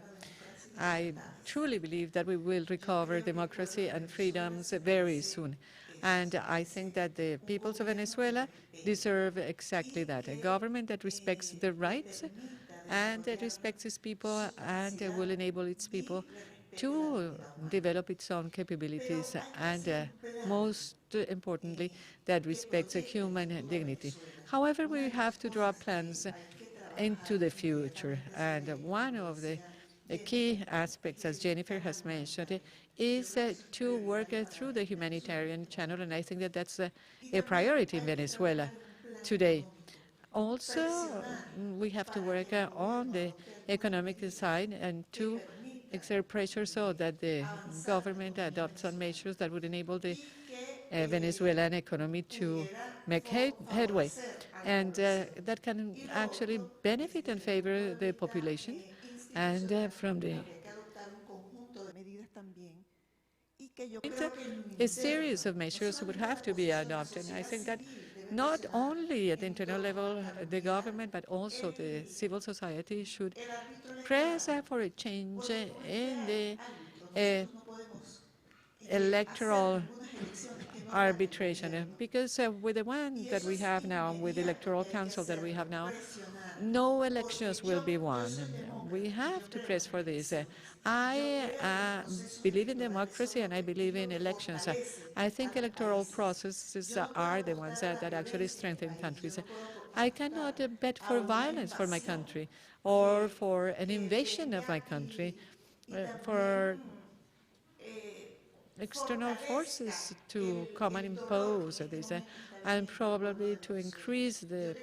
Speaker 8: I truly believe that we will recover democracy and freedoms very soon. And I think that the peoples of Venezuela deserve exactly that, a government that respects their rights and that respects its people and will enable its people to develop its own capabilities and, most importantly, that respects human dignity. However, we have to draw plans into the future. And one of the key aspects, as Jennifer has mentioned, is to work through the humanitarian channel, and I think that that's a priority in Venezuela today. Also, we have to work on the economic side and to exert pressure so that the government adopts some measures that would enable the Venezuelan economy to make headway, and that can actually benefit and favor the population. And from the a series of measures would have to be adopted. I think that not only at the internal level, the government, but also the civil society should press for a change in the electoral arbitration, because with the one that we have now, with the electoral council that we have now, no elections will be won. We have to press for this. I believe in democracy and I believe in elections. I think electoral processes are the ones that actually strengthen countries. I cannot bet for violence for my country or for an invasion of my country, for external forces to come and impose this, and probably to increase the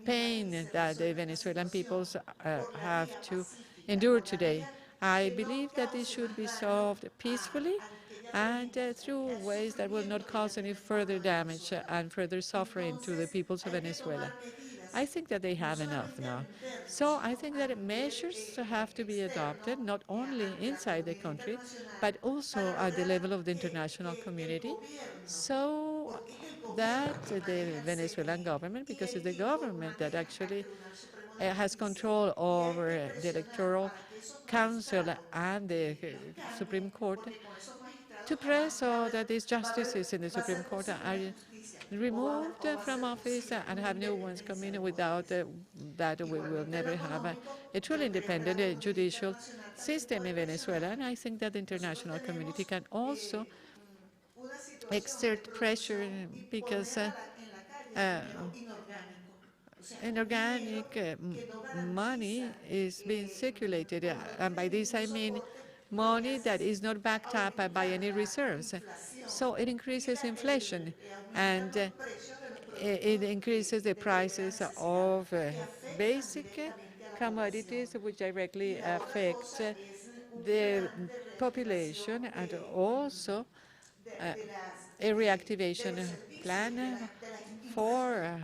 Speaker 8: pain that the Venezuelan peoples have to endure today. I believe that this should be solved peacefully and through ways that will not cause any further damage and further suffering to the peoples of Venezuela. I think that they have enough now. So I think that measures have to be adopted, not only inside the country, but also at the level of the international community, so that the Venezuelan government, because it's the government that actually has control over the Electoral Council and the Supreme Court, to press so that these justices in the Supreme Court are removed from office and have new ones come in. Without that, we will never have a truly independent judicial system in Venezuela. And I think that the international community can also exert pressure, because inorganic money is being circulated. And by this I mean money that is not backed up by any reserves. So it increases inflation, and it increases the prices of basic commodities, which directly affect the population, and also a reactivation plan for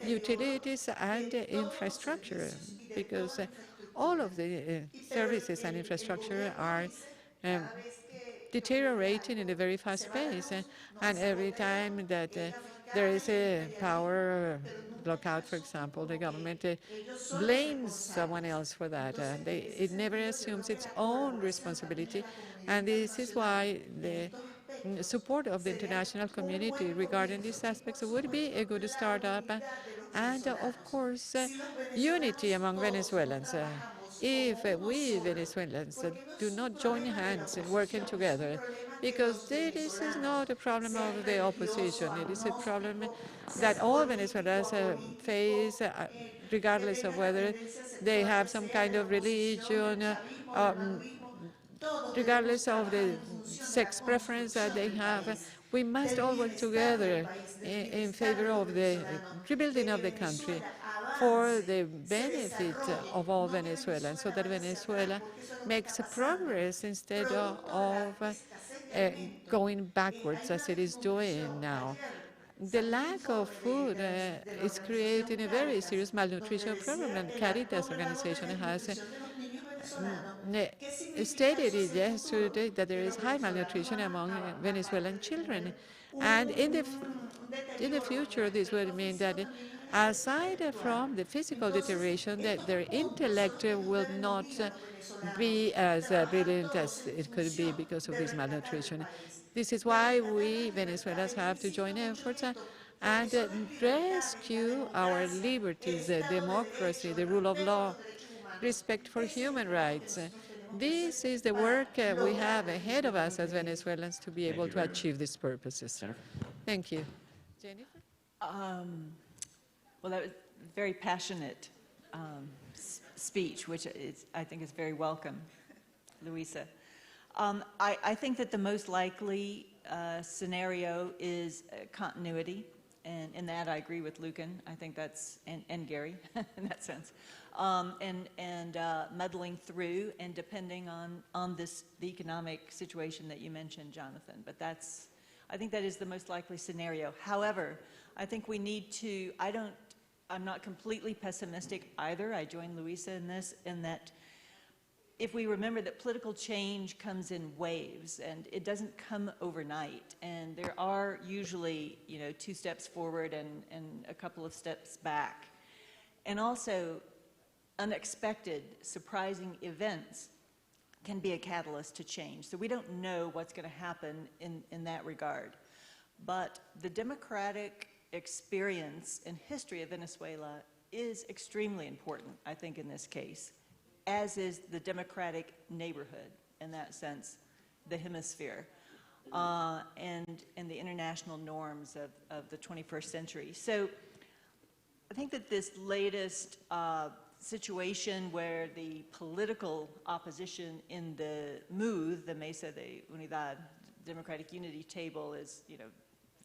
Speaker 8: utilities and infrastructure, because all of the services and infrastructure are deteriorating in a very fast pace, and every time that there is a power blackout, for example, the government blames someone else for that. It never assumes its own responsibility, and this is why the support of the international community regarding these aspects would be a good startup, and of course, unity among Venezuelans. If we Venezuelans do not join hands in working together, because this is not a problem of the opposition, it is a problem that all Venezuelans face, regardless of whether they have some kind of religion, regardless of the sex preference that they have. We must all work together in favor of the rebuilding of the country for the benefit of all Venezuelans, so that Venezuela makes progress instead of going backwards as it is doing now. The lack of food is creating a very serious malnutrition problem, and Caritas organization has stated it yesterday that there is high malnutrition among Venezuelan children. And in the future, this would mean that aside from the physical deterioration, that their intellect will not be as brilliant as it could be because of this malnutrition. This is why we Venezuelans have to join efforts and rescue our liberties, democracy, the rule of law, respect for human rights. This is the work we have ahead of us as Venezuelans to be able to achieve these purposes.
Speaker 5: Jennifer?
Speaker 8: Thank you. Jennifer?
Speaker 6: Well, that was a very passionate speech, which I think is very welcome, Luisa. I think that the most likely scenario is continuity, and in that I agree with Lucan. I think that's, and Gary in that sense, and muddling through and depending on the economic situation that you mentioned, Jonathan. But I think that is the most likely scenario. However, I think we need to, I'm not completely pessimistic either. I join Luisa in this, in that if we remember that political change comes in waves and it doesn't come overnight, and there are usually, 2 steps forward and a couple of steps back. And also, unexpected, surprising events can be a catalyst to change. So we don't know what's going to happen in that regard. But the democratic experience and history of Venezuela is extremely important, I think, in this case, as is the democratic neighborhood, in that sense, the hemisphere, and the international norms of the 21st century. So I think that this latest situation where the political opposition in the MUD, the Mesa de Unidad, Democratic Unity Table, is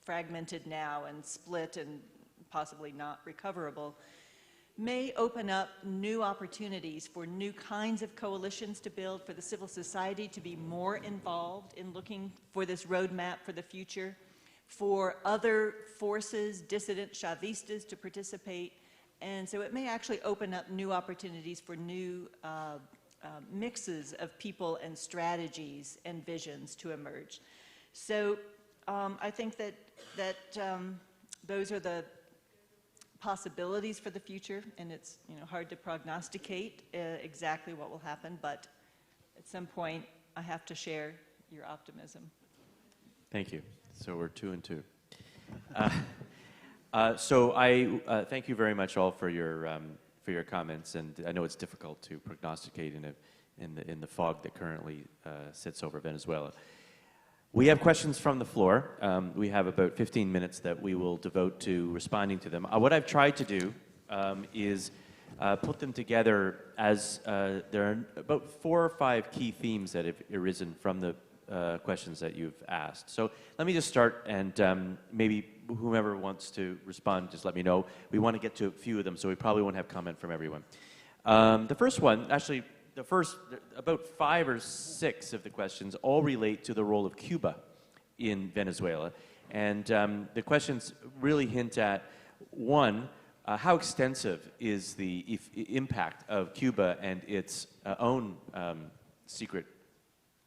Speaker 6: fragmented now and split and possibly not recoverable, may open up new opportunities for new kinds of coalitions to build, for the civil society to be more involved in looking for this roadmap for the future, for other forces, dissident Chavistas, to participate. And so it may actually open up new opportunities for new mixes of people and strategies and visions to emerge. So I think that those are the possibilities for the future, and it's hard to prognosticate exactly what will happen, but at some point I have to share your optimism.
Speaker 5: Thank you. So we're 2 and 2. So I thank you very much all for your comments, and I know it's difficult to prognosticate in the fog that currently sits over Venezuela. We have questions from the floor. We have about 15 minutes that we will devote to responding to them. What I've tried to do is put them together as there are about 4 or 5 key themes that have arisen from the questions that you've asked. So let me just start, and maybe whomever wants to respond, just let me know. We want to get to a few of them, so we probably won't have comment from everyone. The first one, actually, about 5 or 6 of the questions all relate to the role of Cuba in Venezuela. And the questions really hint at, one, how extensive is the impact of Cuba and its own secret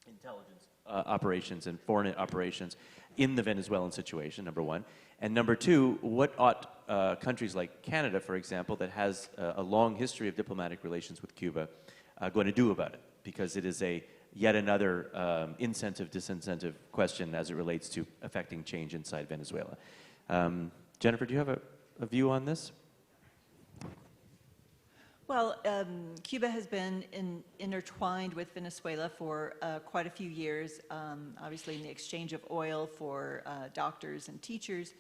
Speaker 5: intelligence operations and foreign operations in the Venezuelan situation, number one. And number two, what ought countries like Canada, for example, that has a long history of diplomatic relations with Cuba, going to do about it? Because it is yet another incentive-disincentive question as it relates to affecting change inside Venezuela. Jennifer, do you have a view on this?
Speaker 6: Well, Cuba has been intertwined with Venezuela for quite a few years, obviously in the exchange of oil for doctors and teachers,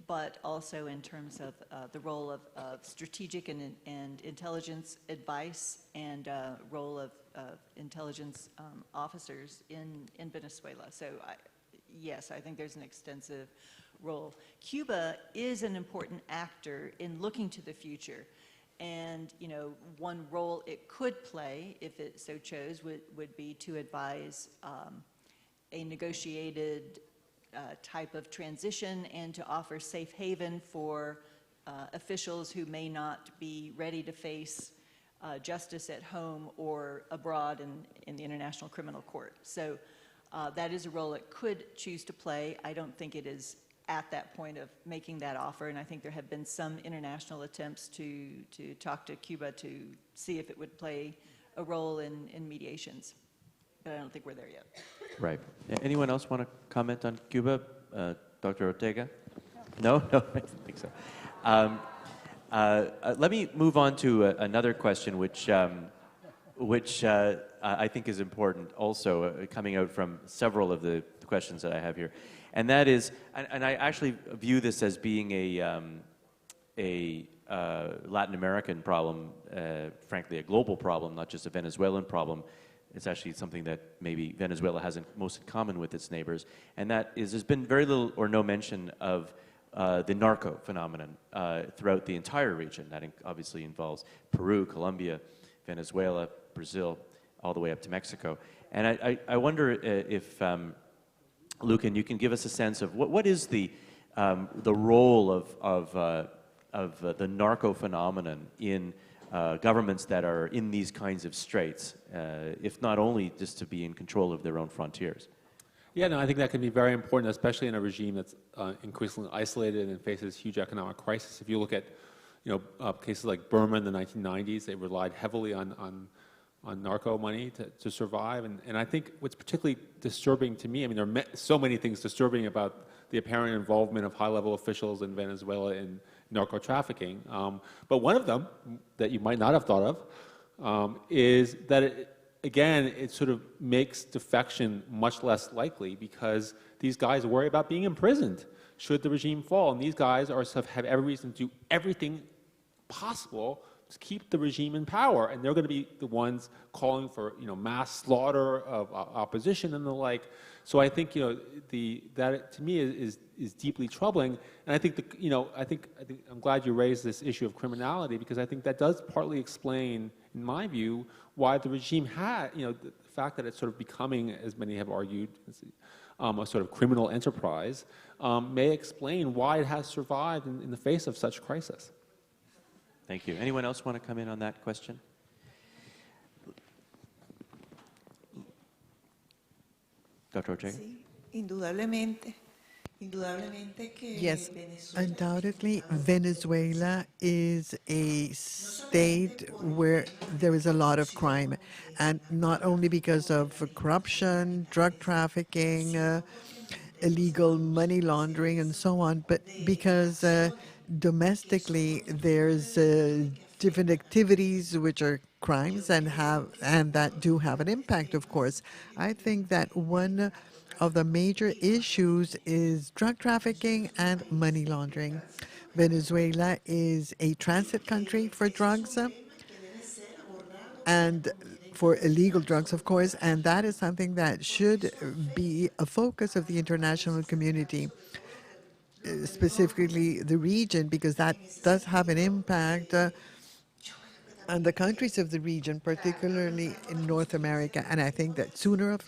Speaker 6: but also in terms of the role of strategic and intelligence advice and role of intelligence officers in Venezuela. So yes, I think there's an extensive role. Cuba is an important actor in looking to the future. And, you know, one role it could play, if it so chose, would be to advise a negotiated type of transition and to offer safe haven for officials who may not be ready to face justice at home or abroad in the International Criminal Court. So that is a role it could choose to play. I don't think it is at that point of making that offer, and I think there have been some international attempts to talk to Cuba to see if it would play a role in mediations, but I don't think we're there yet.
Speaker 5: Right. Anyone else want to comment on Cuba? Dr. Ortega? No? No, I don't think so. Let me move on to another question which I think is important also, coming out from several of the questions that I have here. And that is, and I actually view this as being a Latin American problem, frankly a global problem, not just a Venezuelan problem. It's actually something that maybe Venezuela has most in common with its neighbors. And that is, there's been very little or no mention of the narco phenomenon throughout the entire region. That obviously involves Peru, Colombia, Venezuela, Brazil, all the way up to Mexico. And I wonder if Lucan, you can give us a sense of what is the role of the narco phenomenon in governments that are in these kinds of straits, if not only just to be in control of their own frontiers.
Speaker 2: Yeah, no, I think that can be very important, especially in a regime that's increasingly isolated and faces huge economic crisis. If you look at, cases like Burma in the 1990s, they relied heavily on narco money to survive. And I think what's particularly disturbing to me, I mean, there are so many things disturbing about the apparent involvement of high-level officials in Venezuela in narco trafficking. But one of them that you might not have thought of is that, it sort of makes defection much less likely because these guys worry about being imprisoned should the regime fall. And these guys have every reason to do everything possible to keep the regime in power, and they're going to be the ones calling for mass slaughter of opposition and the like. So I think that to me is deeply troubling, and I think I'm glad you raised this issue of criminality because I think that does partly explain, in my view, why the regime had the fact that it's sort of becoming, as many have argued, a sort of criminal enterprise, may explain why it has survived in the face of such crisis.
Speaker 5: Thank you. Anyone else want to come in on that question? Dr. Ortega?
Speaker 10: Sí, indudablemente que
Speaker 7: Yes,
Speaker 10: Venezuela
Speaker 7: undoubtedly, Venezuela is a state where there is a lot of crime, and not only because of corruption, drug trafficking, illegal money laundering, and so on, but because domestically there's different activities which are crimes and that do have an impact, of course. I think that one of the major issues is drug trafficking and money laundering. Venezuela is a transit country for drugs, and for illegal drugs, of course, and that is something that should be a focus of the international community, specifically the region, because that does have an impact on the countries of the region, particularly in North America. And I think that sooner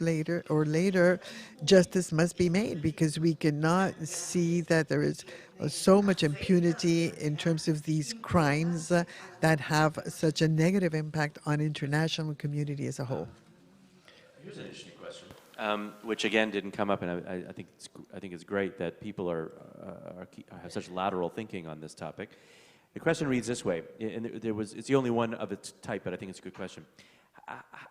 Speaker 7: or later, justice must be made, because we cannot see that there is so much impunity in terms of these crimes that have such a negative impact on international community as a whole.
Speaker 5: Here's an interesting question, which again didn't come up, and I think it's great that people have such lateral thinking on this topic. The question reads this way, and it's the only one of its type, but I think it's a good question.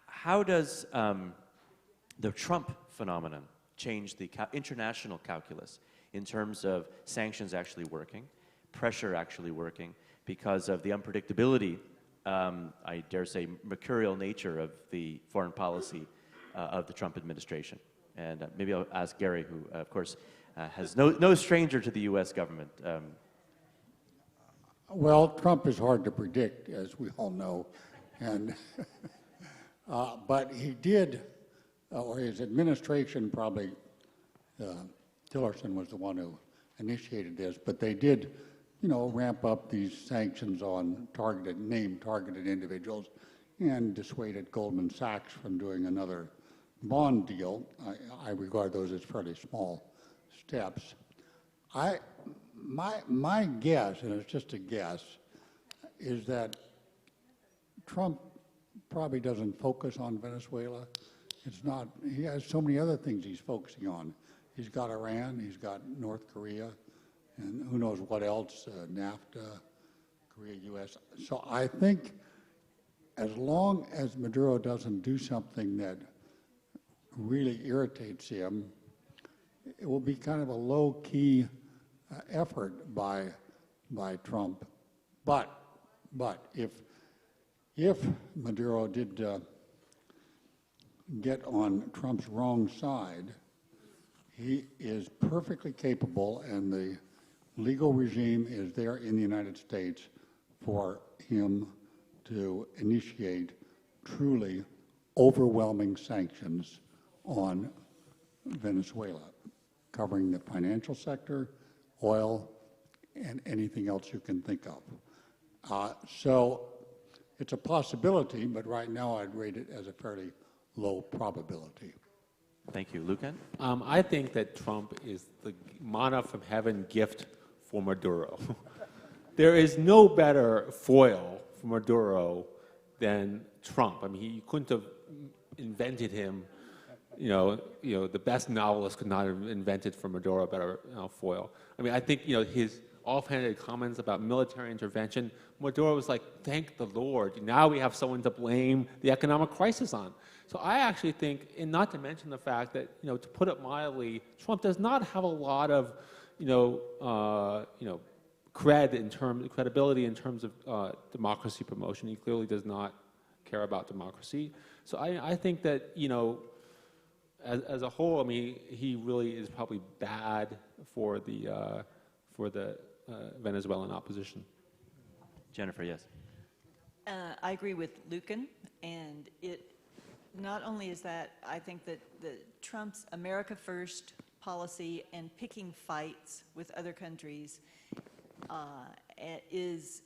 Speaker 5: How does the Trump phenomenon change the international calculus in terms of sanctions actually working, pressure actually working, because of the unpredictability, I dare say, mercurial nature of the foreign policy of the Trump administration? And maybe I'll ask Gary, who, of course, has no stranger to the U.S. government.
Speaker 9: Well, Trump is hard to predict, as we all know, and but he did, or his administration probably, Tillerson was the one who initiated this, but they did, ramp up these sanctions on named targeted individuals, and dissuaded Goldman Sachs from doing another bond deal. I regard those as fairly small steps. My guess, and it's just a guess, is that Trump probably doesn't focus on Venezuela. He has so many other things he's focusing on. He's got Iran, he's got North Korea, and who knows what else, NAFTA, Korea, U.S. So I think as long as Maduro doesn't do something that really irritates him, it will be kind of a low-key effort by Trump. But if Maduro did get on Trump's wrong side, he is perfectly capable, and the legal regime is there in the United States for him to initiate truly overwhelming sanctions on Venezuela, covering the financial sector, oil, and anything else you can think of. So it's a possibility, but right now I'd rate it as a fairly low probability.
Speaker 5: Thank you. Lucan?
Speaker 2: I think that Trump is the manna from heaven gift for Maduro. There is no better foil for Maduro than Trump. I mean, he couldn't have invented him. The best novelist could not have invented for Maduro a better foil. I mean, I think, his offhanded comments about military intervention, Maduro was like, thank the Lord, now we have someone to blame the economic crisis on. So I actually think, and not to mention the fact that, to put it mildly, Trump does not have a lot of, credibility in terms of democracy promotion. He clearly does not care about democracy. So I think that, as a whole, I mean, he really is probably bad for the Venezuelan opposition.
Speaker 5: Jennifer, yes.
Speaker 6: I agree with Lucan, and it not only is that, I think that Trump's America First policy and picking fights with other countries is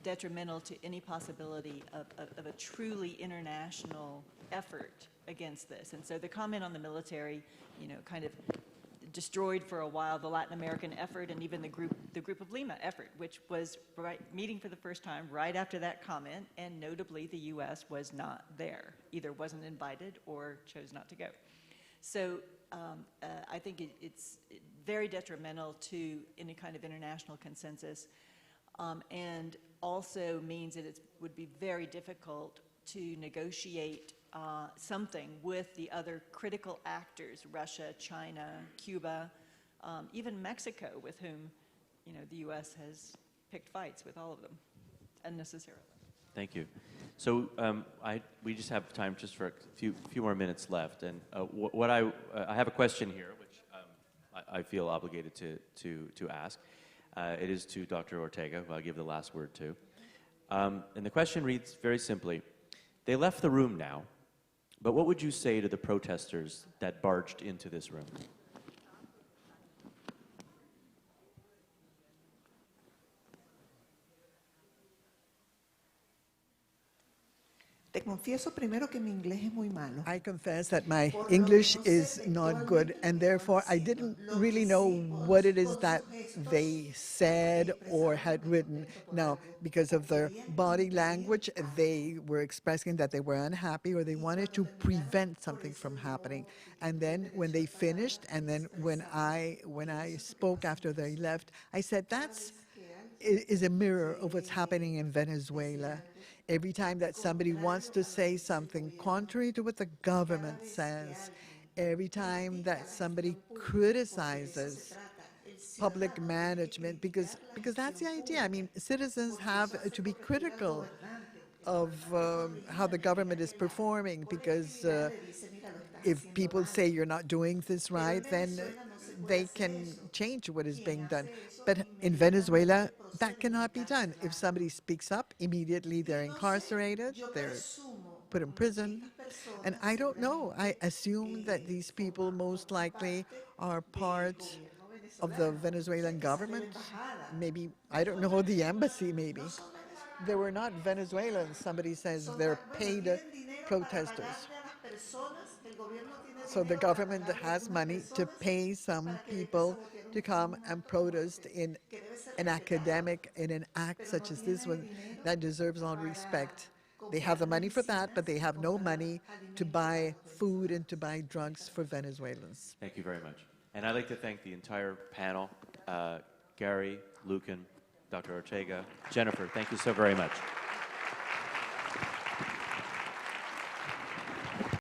Speaker 6: detrimental to any possibility of a truly international effort against this. And so the comment on the military, kind of destroyed for a while the Latin American effort and even the group of Lima effort, which was meeting for the first time right after that comment, and notably the U.S. was not there, either wasn't invited or chose not to go. So I think it's very detrimental to any kind of international consensus, and also means that it would be very difficult to negotiate something with the other critical actors, Russia, China, Cuba, even Mexico, with whom, the U.S. has picked fights with all of them, unnecessarily.
Speaker 5: Thank you. So we just have time just for a few more minutes left, and I have a question here, which I feel obligated to ask. It is to Dr. Ortega, who I'll give the last word to. And the question reads very simply, they left the room now, but what would you say to the protesters that barged into this room?
Speaker 10: Te confieso primero que mi inglés es muy malo.
Speaker 7: I confess that my English is not good, and therefore I didn't really know what it is that they said or had written. Now, because of their body language, they were expressing that they were unhappy or they wanted to prevent something from happening. And then when they finished, and then when I spoke after they left, I said is a mirror of what's happening in Venezuela. Every time that somebody wants to say something contrary to what the government says, every time that somebody criticizes public management, because that's the idea. I mean, citizens have to be critical of how the government is performing, because if people say you're not doing this right, then they can change what is being done. But in Venezuela, that cannot be done. If somebody speaks up, immediately they're incarcerated, they're put in prison. And I don't know. I assume that these people most likely are part of the Venezuelan government. Maybe, I don't know, the embassy maybe. They were not Venezuelans. Somebody says they're paid protesters. So the government has money to pay some people to come and protest in an act such as this one that deserves all respect. They have the money for that, but they have no money to buy food and to buy drugs for Venezuelans.
Speaker 5: Thank you very much. And I'd like to thank the entire panel, Gary, Lucan, Dr. Ortega, Jennifer, thank you so very much.